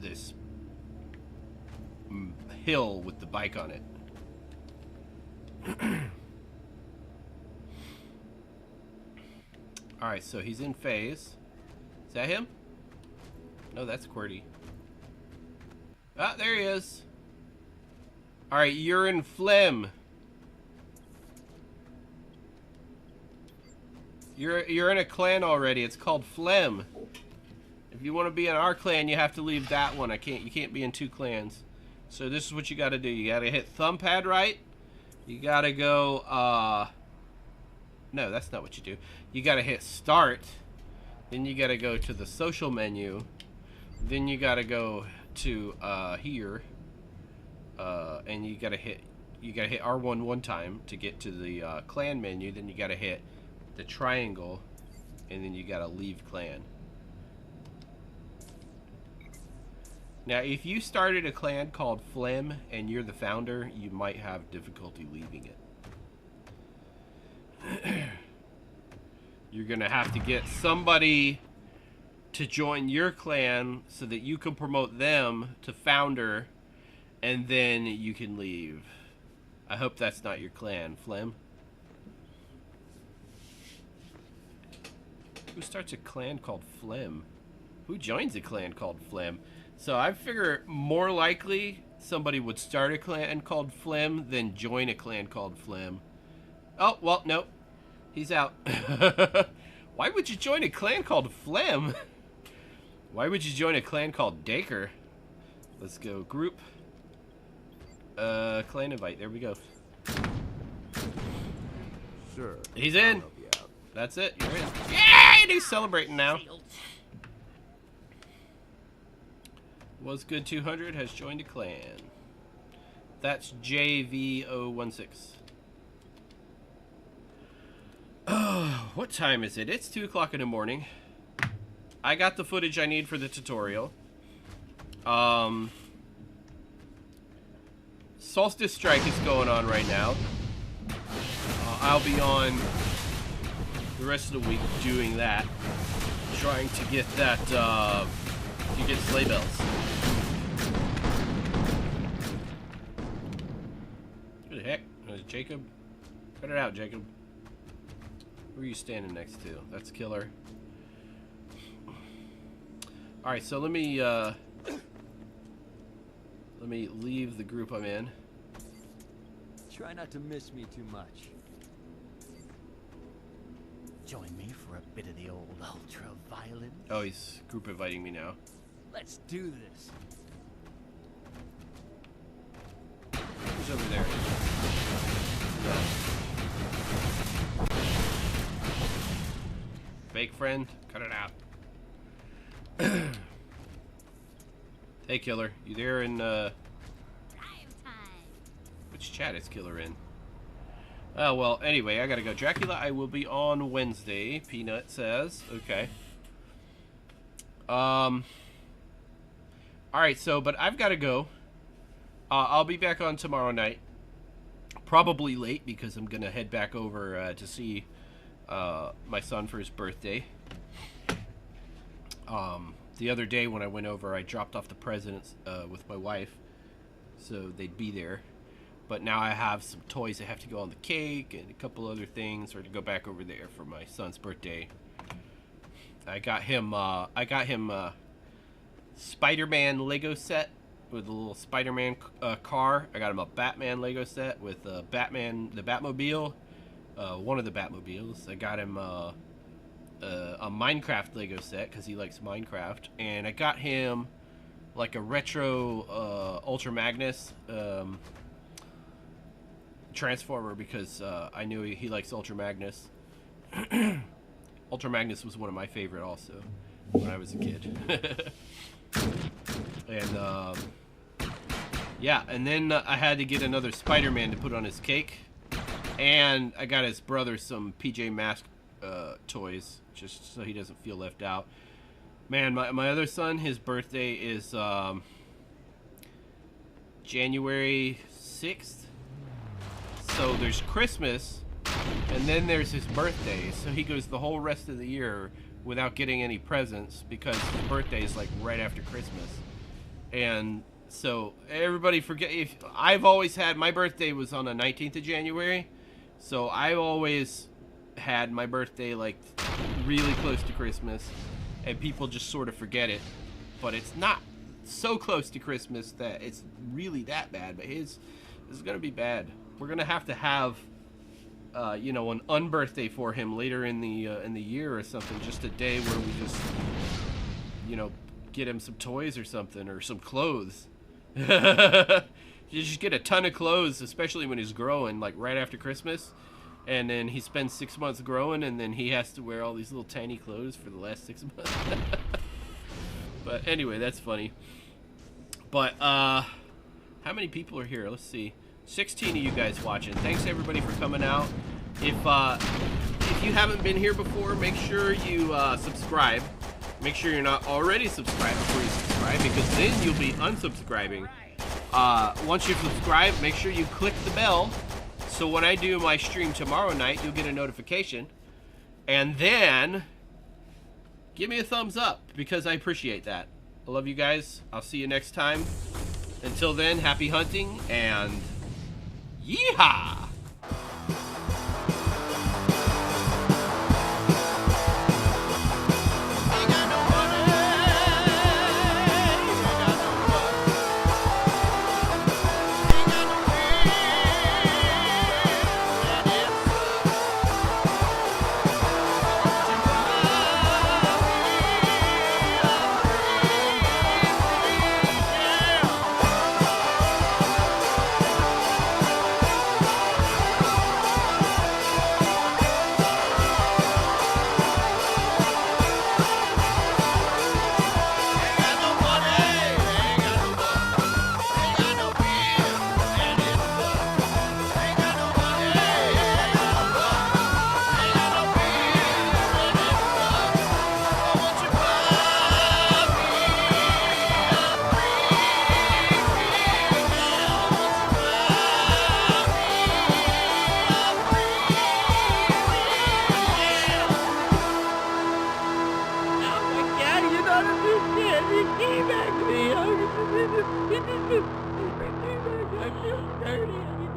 this hill with the bike on it. Alright, so he's in phase. Is that him? No, that's QWERTY. Ah, there he is. Alright, you're in Phlegm. You're in a clan already. It's called Phlegm. If you want to be in our clan, you have to leave that one. You can't be in 2 clans. So this is what you gotta do. You gotta hit thumbpad right. You gotta go, no, that's not what you do. You gotta hit start. Then you gotta go to the social menu. Then you gotta go to here, and you gotta hit R1 one time to get to the clan menu. Then you gotta hit the triangle, and then you gotta leave clan. Now, if you started a clan called Phlegm and you're the founder, you might have difficulty leaving it. You're gonna have to get somebody to join your clan so that you can promote them to founder, and then you can leave. I hope that's not your clan, Phlegm. Who starts a clan called Phlegm? Who joins a clan called Phlegm? So I figure more likely somebody would start a clan called Phlegm than join a clan called Phlegm. Oh, well, nope. He's out. Why would you join a clan called Phlegm? Why would you join a clan called Dacre? Let's go group. Clan invite. There we go. Sure. He's in. That's it. You're in. Yeah, and he's celebrating now. Was good 200 has joined a clan. That's JV016. Oh, what time is it? It's 2 o'clock in the morning. I got the footage I need for the tutorial. Solstice Strike is going on right now. I'll be on the rest of the week doing that. Trying to get that, to get sleigh bells. Who the heck? Jacob? Cut it out, Jacob. Who are you standing next to? That's Killer. Alright, so let me leave the group I'm in. Try not to miss me too much. Join me for a bit of the old ultra-violence. Oh, he's group inviting me now. Let's do this. Who's over there? Fake friend, cut it out. Hey, Killer, you there in, which chat is Killer in? Oh, well, anyway, I gotta go. Dracula, I will be on Wednesday, Peanut says. Okay. Alright, so, but I've gotta go. I'll be back on tomorrow night. Probably late, because I'm gonna head back over, to see, my son for his birthday. The other day when I went over, I dropped off the presents with my wife, so they'd be there. But now I have some toys that have to go on the cake and a couple other things, or to go back over there for my son's birthday. I got him Spider-Man Lego set with a little Spider-Man car. I got him a Batman Lego set with Batman, the Batmobile, one of the Batmobiles. I got him a Minecraft Lego set because he likes Minecraft, and I got him like a retro Ultra Magnus Transformer because I knew he likes Ultra Magnus. Ultra Magnus was one of my favorite also when I was a kid. And yeah, and then I had to get another Spider-Man to put on his cake, and I got his brother some PJ Masks toys just so he doesn't feel left out. Man, my other son, his birthday is January 6th. So there's Christmas, and then there's his birthday. So he goes the whole rest of the year without getting any presents because his birthday is like right after Christmas. And so everybody forget, if I've always had, my birthday was on the 19th of January. So I've always had my birthday like really close to Christmas, and people just sort of forget it. But it's not so close to Christmas that it's really that bad. But his is gonna be bad. We're gonna have you know, an unbirthday for him later in the year or something. Just a day where we just, you know, get him some toys or something, or some clothes. You just get a ton of clothes, especially when he's growing, like right after Christmas. And then he spends 6 months growing, and then he has to wear all these little tiny clothes for the last 6 months. But anyway, that's funny. But how many people are here? Let's see. 16 of you guys watching. Thanks everybody for coming out. If you haven't been here before, make sure you subscribe. Make sure you're not already subscribed before you subscribe, because then you'll be unsubscribing. Once you subscribe, make sure you click the bell, so when I do my stream tomorrow night, you'll get a notification. And then give me a thumbs up, because I appreciate that. I love you guys. I'll see you next time. Until then, happy hunting, and yeehaw! I feel dirty.